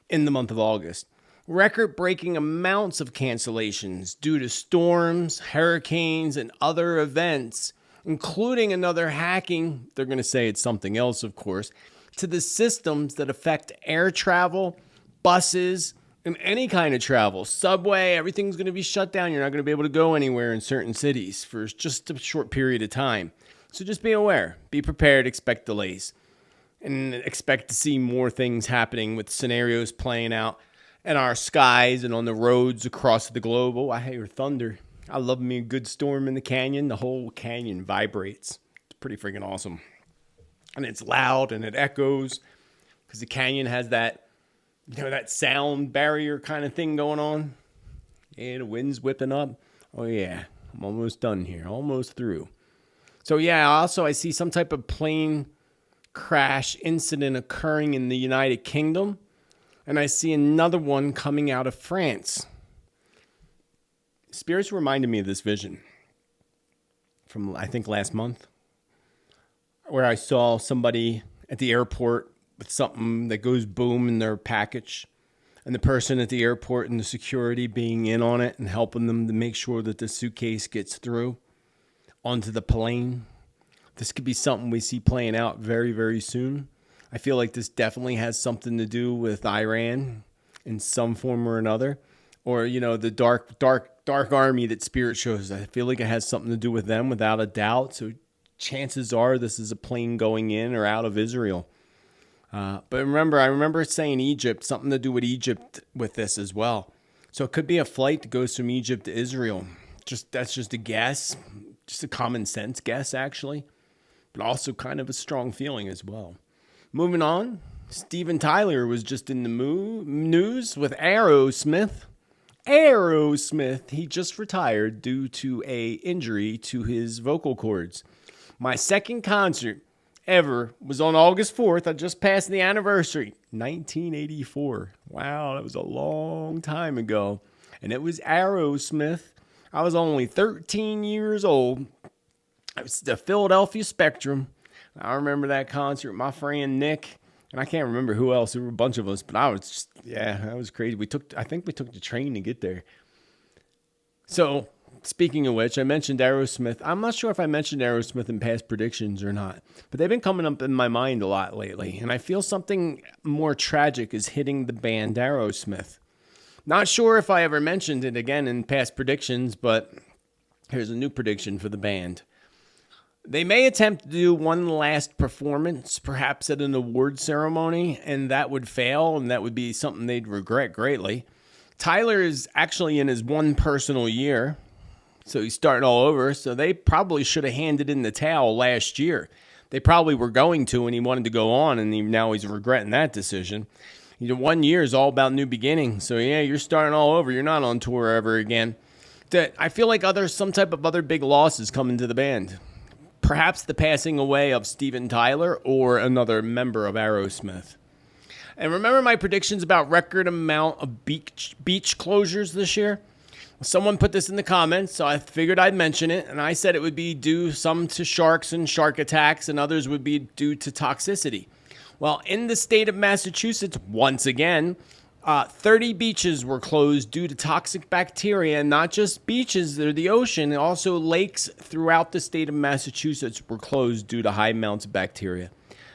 in the month of August. Record-breaking amounts of cancellations due to storms, hurricanes, and other events, including another hacking, they're going to say it's something else, of course, to the systems that affect air travel, buses, and any kind of travel. Subway, everything's going to be shut down. You're not going to be able to go anywhere in certain cities for just a short period of time. So just be aware, be prepared, expect delays, and expect to see more things happening with scenarios playing out in our skies and on the roads across the globe. Oh, I hear thunder. I love me a good storm in the canyon. The whole canyon vibrates. It's pretty freaking awesome. And it's loud and it echoes because the canyon has that, that sound barrier kind of thing going on. Yeah, the wind's whipping up. Oh, yeah. I'm almost done here. Almost through. So, yeah, also I see some type of plane crash incident occurring in the United Kingdom. And I see another one coming out of France. Spirits reminded me of this vision from, I think, last month, where I saw somebody at the airport with something that goes boom in their package, and the person at the airport and the security being in on it and helping them to make sure that the suitcase gets through onto the plane. This could be something we see playing out very, very soon. I feel like this definitely has something to do with Iran in some form or another. Or, the dark army that Spirit shows. I feel like it has something to do with them without a doubt. So chances are this is a plane going in or out of Israel. But remember, I remember saying Egypt, something to do with Egypt with this as well. So it could be a flight that goes from Egypt to Israel. That's just a guess. Just a common sense guess, actually. But also kind of a strong feeling as well. Moving on, Steven Tyler was just in the news with Aerosmith. He just retired due to a injury to his vocal cords. My second concert ever was on August 4th. I just passed the anniversary. 1984. Wow, that was a long time ago. And it was Aerosmith. I was only 13 years old. It was the Philadelphia Spectrum. I remember that concert. My friend Nick, and I can't remember who else. There were a bunch of us, but that was crazy. I think we took the train to get there. So, speaking of which, I mentioned Aerosmith. I'm not sure if I mentioned Aerosmith in past predictions or not, but they've been coming up in my mind a lot lately, and I feel something more tragic is hitting the band Aerosmith. Not sure if I ever mentioned it again in past predictions, but here's a new prediction for the band. They may attempt to do one last performance, perhaps at an award ceremony, and that would fail, and that would be something they'd regret greatly. Tyler is actually in his one personal year, so he's starting all over, so they probably should have handed in the towel last year. They probably were going to, and he wanted to go on, and now he's regretting that decision. 1 year is all about new beginnings, so yeah, you're starting all over. You're not on tour ever again. I feel like some type of other big losses coming to the band. Perhaps the passing away of Steven Tyler or another member of Aerosmith. And remember my predictions about record amount of beach closures this year? Someone put this in the comments, so I figured I'd mention it. And I said it would be due some to sharks and shark attacks, and others would be due to toxicity. Well, in the state of Massachusetts, once again, 30 beaches were closed due to toxic bacteria, and not just beaches, they're the ocean. Also lakes throughout the state of Massachusetts were closed due to high amounts of bacteria.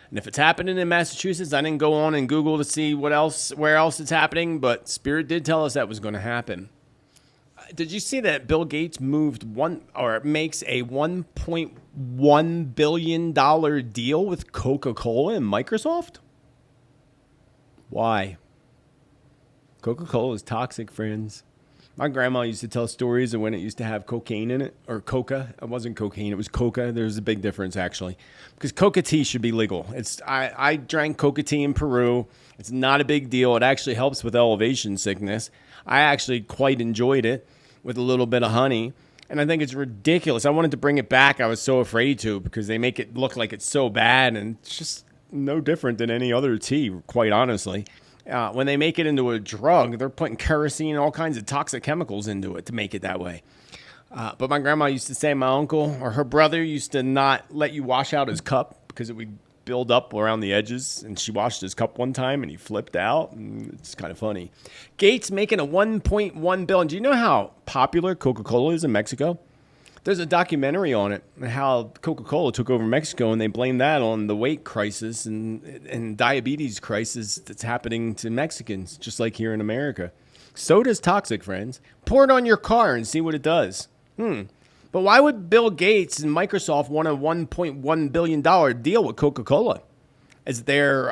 And if it's happening in Massachusetts, I didn't go on and Google to see where else it's happening, but Spirit did tell us that was going to happen. Did you see that Bill Gates makes a $1.1 billion deal with Coca-Cola and Microsoft? Why? Coca-Cola is toxic, friends. My grandma used to tell stories of when it used to have cocaine in it, or coca. It wasn't cocaine, it was coca. There's a big difference, actually, because coca tea should be legal. I drank coca tea in Peru. It's not a big deal. It actually helps with elevation sickness. I actually quite enjoyed it with a little bit of honey, and I think it's ridiculous. I wanted to bring it back. I was so afraid to, because they make it look like it's so bad, and it's just no different than any other tea, quite honestly. When they make it into a drug, they're putting kerosene and all kinds of toxic chemicals into it to make it that way. But my grandma used to say my uncle or her brother used to not let you wash out his cup because it would build up around the edges. And she washed his cup one time and he flipped out. And it's kind of funny. Gates making a $1.1 billion. Do you know how popular Coca-Cola is in Mexico? There's a documentary on it, how Coca-Cola took over Mexico, and they blame that on the weight crisis and diabetes crisis that's happening to Mexicans, just like here in America. Soda's toxic, friends. Pour it on your car and see what it does. But why would Bill Gates and Microsoft want a $1.1 billion deal with Coca-Cola? Is there,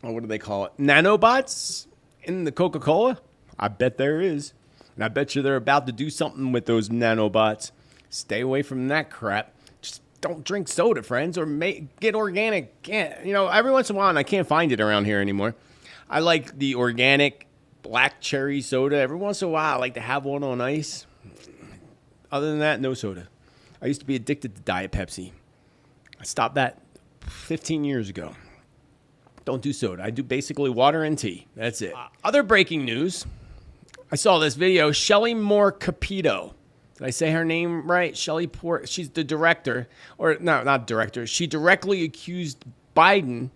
what do they call it, nanobots in the Coca-Cola? I bet there is. And I bet you they're about to do something with those nanobots. Stay away from that crap. Just don't drink soda, friends, or get organic. Every once in a while, and I can't find it around here anymore. I like the organic black cherry soda. Every once in a while, I like to have one on ice. Other than that, no soda. I used to be addicted to Diet Pepsi. I stopped that 15 years ago. Don't do soda. I do basically water and tea. That's it. Other breaking news. I saw this video, Shelley Moore Capito. Did I say her name right? Shelley Moore. She's the director, or no, not director. She directly accused Biden,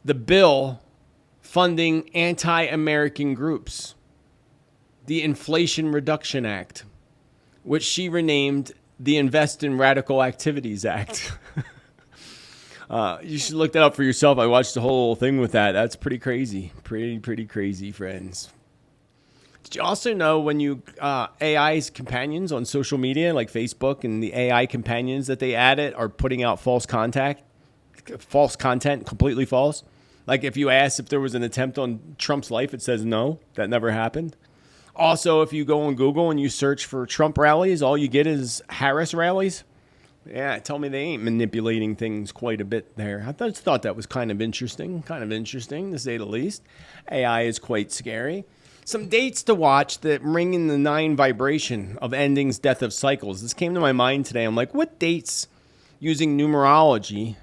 the bill funding anti-American groups, the Inflation Reduction Act, which she renamed the Invest in Radical Activities Act. You should look that up for yourself. I watched the whole thing with that. That's pretty crazy. Pretty crazy, friends. Did you also know when you AI's companions on social media like Facebook and the AI companions that they added are putting out false content, completely false? Like if you ask if there was an attempt on Trump's life, it says no, that never happened. Also, if you go on Google and you search for Trump rallies, all you get is Harris rallies. Yeah, tell me they ain't manipulating things quite a bit there. I just thought that was kind of interesting to say the least. AI is quite scary. Some dates to watch that ring in the 9 vibration of endings, death of cycles. This came to my mind today. I'm like, what dates using numerology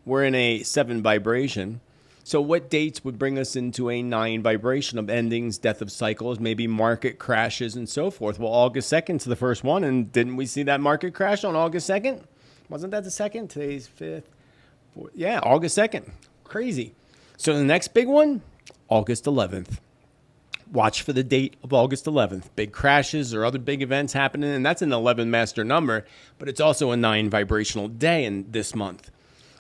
were in a 7 vibration? So what dates would bring us into a 9 vibration of endings, death of cycles, maybe market crashes and so forth? Well, August 2nd is the first one. And didn't we see that market crash on August 2nd? Wasn't that the 2nd? Today's 5th. 4th. Yeah, August 2nd. Crazy. So the next big one, August 11th. Watch for the date of August 11th. Big crashes or other big events happening, and that's an 11 master number, but it's also a 9 vibrational day in this month.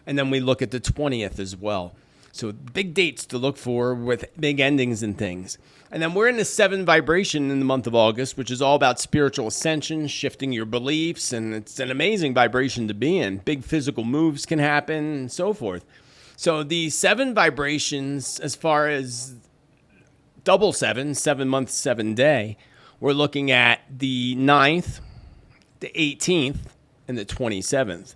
And then we look at the 20th as well. So big dates to look for with big endings and things. And then we're in the 7 vibration in the month of August, which is all about spiritual ascension, shifting your beliefs, and it's an amazing vibration to be in. Big physical moves can happen and so forth. So the 7 vibrations, as far as double 7, 7 month, 7 day, we're looking at the 9th, the 18th, and the 27th.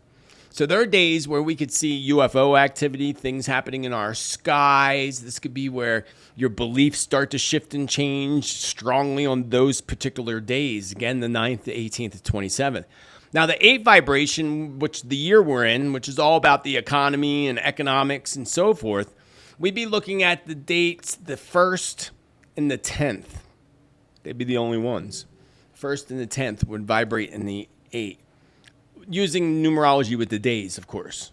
So there are days where we could see UFO activity, things happening in our skies. This could be where your beliefs start to shift and change strongly on those particular days. Again, the 9th, the 18th, the 27th. Now, the 8th vibration, which the year we're in, which is all about the economy and economics and so forth, we'd be looking at the dates, the 1st and the 10th. They'd be the only ones. 1st and the 10th would vibrate in the 8th. Using numerology with the days, of course.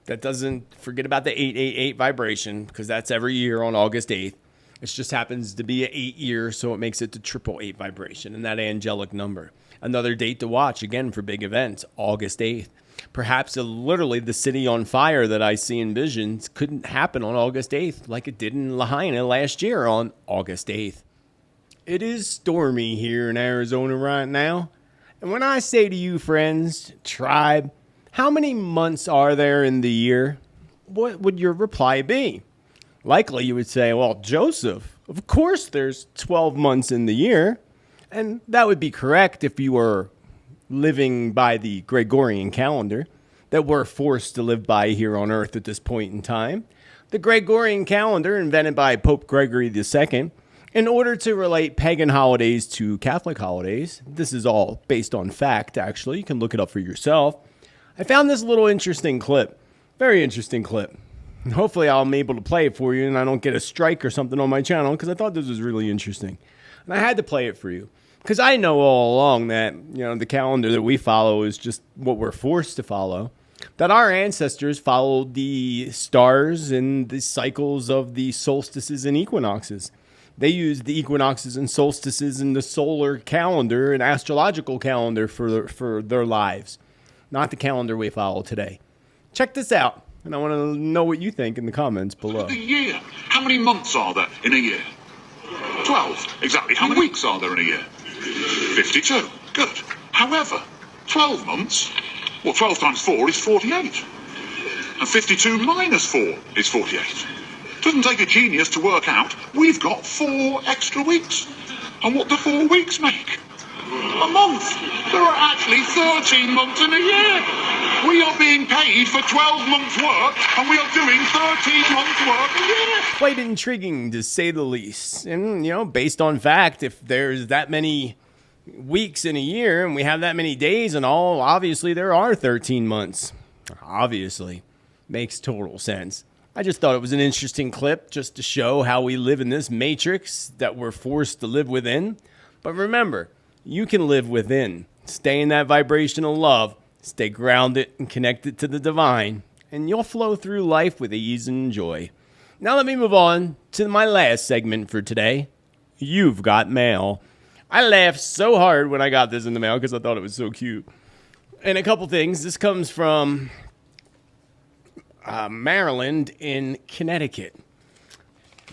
That doesn't forget about the 888 vibration, because that's every year on August 8th. It just happens to be an 8 year, so it makes it the 888 vibration and that angelic number. Another date to watch, again, for big events, August 8th. Perhaps literally the city on fire that I see in visions couldn't happen on August 8th like it did in Lahaina last year on August 8th. It is stormy here in Arizona right now. And when I say to you, friends, tribe, how many months are there in the year? What would your reply be? Likely you would say, well, Joseph, of course there's 12 months in the year. And that would be correct if you were living by the Gregorian calendar that we're forced to live by here on Earth at this point in time. The Gregorian calendar, invented by Pope Gregory II, in order to relate pagan holidays to Catholic holidays. This is all based on fact, actually. You can look it up for yourself. I found this little interesting clip. Very interesting clip. And hopefully I'm able to play it for you and I don't get a strike or something on my channel because I thought this was really interesting. And I had to play it for you. Because I know all along that, the calendar that we follow is just what we're forced to follow. That our ancestors followed the stars and the cycles of the solstices and equinoxes. They used the equinoxes and solstices in the solar calendar and astrological calendar for their lives. Not the calendar we follow today. Check this out. And I want to know what you think in the comments below. A year. How many months are there in a year? 12. Exactly. How many weeks are there in a year? 52. Good. However, 12 months, 12 times 4 is 48. And 52 minus 4 is 48. Doesn't take a genius to work out we've got 4 extra weeks. And what do 4 weeks make? A month. There are actually 13 months in a year. We are being paid for 12 months' work, and we are doing 13 months' work a year. Quite intriguing, to say the least. And, based on fact, if there's that many weeks in a year, and we have that many days and all, obviously there are 13 months. Obviously. Makes total sense. I just thought it was an interesting clip just to show how we live in this matrix that we're forced to live within. But remember, you can live within. Stay in that vibration of love. Stay grounded and connected to the divine. And you'll flow through life with ease and joy. Now let me move on to my last segment for today. You've got mail. I laughed so hard when I got this in the mail because I thought it was so cute. And a couple things. This comes from Maryland in Connecticut.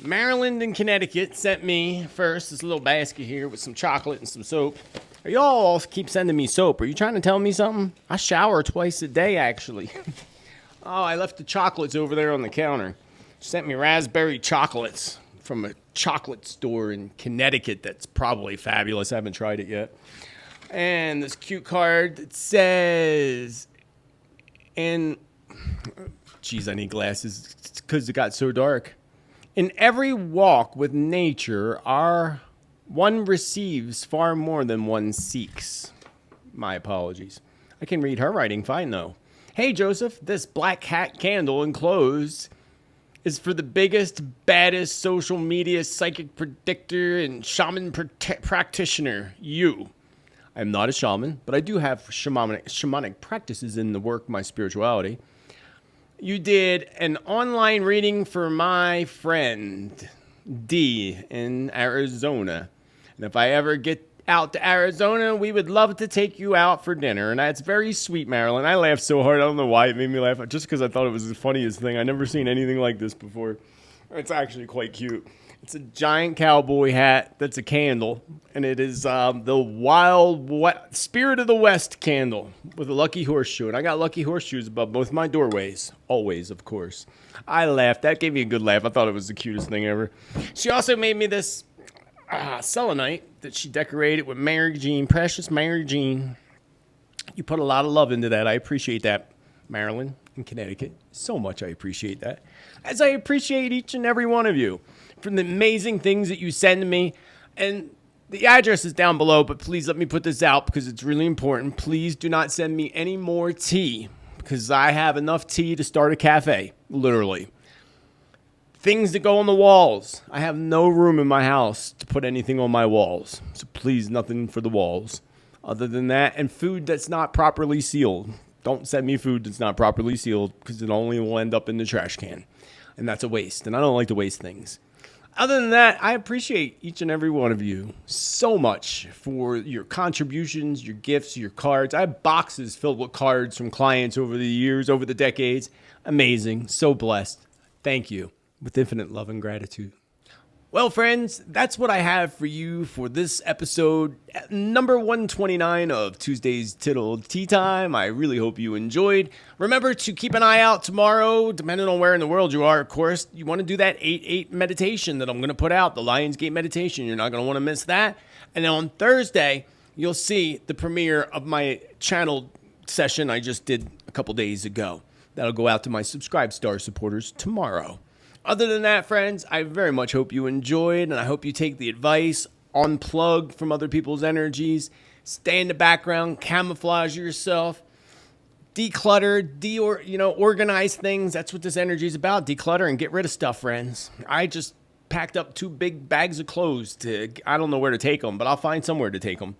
Maryland and Connecticut sent me first this little basket here with some chocolate and some soap. Y'all keep sending me soap. Are you trying to tell me something? I shower twice a day, actually. Oh, I left the chocolates over there on the counter. Sent me raspberry chocolates from a chocolate store in Connecticut that's probably fabulous. I haven't tried it yet. And this cute card that says, geez, I need glasses because it got so dark. In every walk with nature, one receives far more than one seeks. My apologies. I can read her writing fine, though. Hey, Joseph, this black hat candle enclosed is for the biggest, baddest social media psychic predictor and shaman practitioner, you. I'm not a shaman, but I do have shamanic practices in the work of my spirituality. You did an online reading for my friend, D, in Arizona. And if I ever get out to Arizona, we would love to take you out for dinner. And that's very sweet, Marilyn. I laughed so hard. I don't know why it made me laugh. Just because I thought it was the funniest thing. I've never seen anything like this before. It's actually quite cute. It's a giant cowboy hat that's a candle. And it is the Spirit of the West candle with a lucky horseshoe. And I got lucky horseshoes above both my doorways. Always, of course. I laughed. That gave me a good laugh. I thought it was the cutest thing ever. She also made me this selenite that she decorated with Mary Jean. Precious Mary Jean. You put a lot of love into that. I appreciate that, Maryland and Connecticut. So much I appreciate that. As I appreciate each and every one of you. From the amazing things that you send to me. And the address is down below, but please let me put this out because it's really important. Please do not send me any more tea because I have enough tea to start a cafe, literally. Things that go on the walls. I have no room in my house to put anything on my walls. So please, nothing for the walls. Other than that, and food that's not properly sealed. Don't send me food that's not properly sealed because it only will end up in the trash can. And that's a waste. And I don't like to waste things. Other than that, I appreciate each and every one of you so much for your contributions, your gifts, your cards. I have boxes filled with cards from clients over the years, over the decades. Amazing. So blessed. Thank you with infinite love and gratitude. Well, friends, that's what I have for you for this episode, number 129 of Tuesday's Tittle Tea Time. I really hope you enjoyed. Remember to keep an eye out tomorrow, depending on where in the world you are, of course. You want to do that 8-8 meditation that I'm going to put out, the Lionsgate meditation. You're not going to want to miss that. And then on Thursday, you'll see the premiere of my channel session I just did a couple days ago. That'll go out to my Subscribe Star supporters tomorrow. Other than that, friends, I very much hope you enjoyed, and I hope you take the advice, unplug from other people's energies, stay in the background, camouflage yourself, declutter, organize things. That's what this energy is about. Declutter and get rid of stuff, friends. I just packed up 2 big bags of clothes. I don't know where to take them, but I'll find somewhere to take them.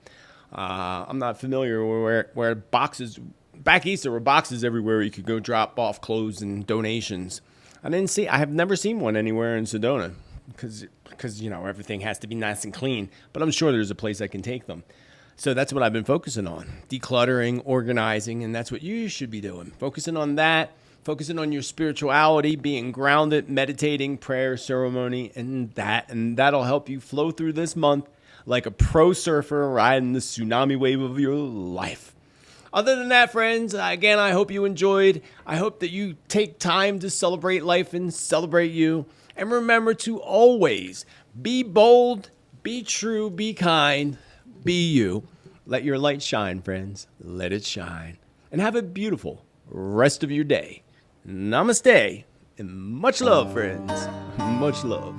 I'm not familiar where boxes, back east there were boxes everywhere you could go drop off clothes and donations. I have never seen one anywhere in Sedona because everything has to be nice and clean, but I'm sure there's a place I can take them. So that's what I've been focusing on, decluttering, organizing, and that's what you should be doing. Focusing on that, focusing on your spirituality, being grounded, meditating, prayer, ceremony, and that'll help you flow through this month like a pro surfer riding the tsunami wave of your life. Other than that, friends, again, I hope you enjoyed. I hope that you take time to celebrate life and celebrate you. And remember to always be bold, be true, be kind, be you. Let your light shine, friends. Let it shine. And have a beautiful rest of your day. Namaste. And much love, friends. Much love.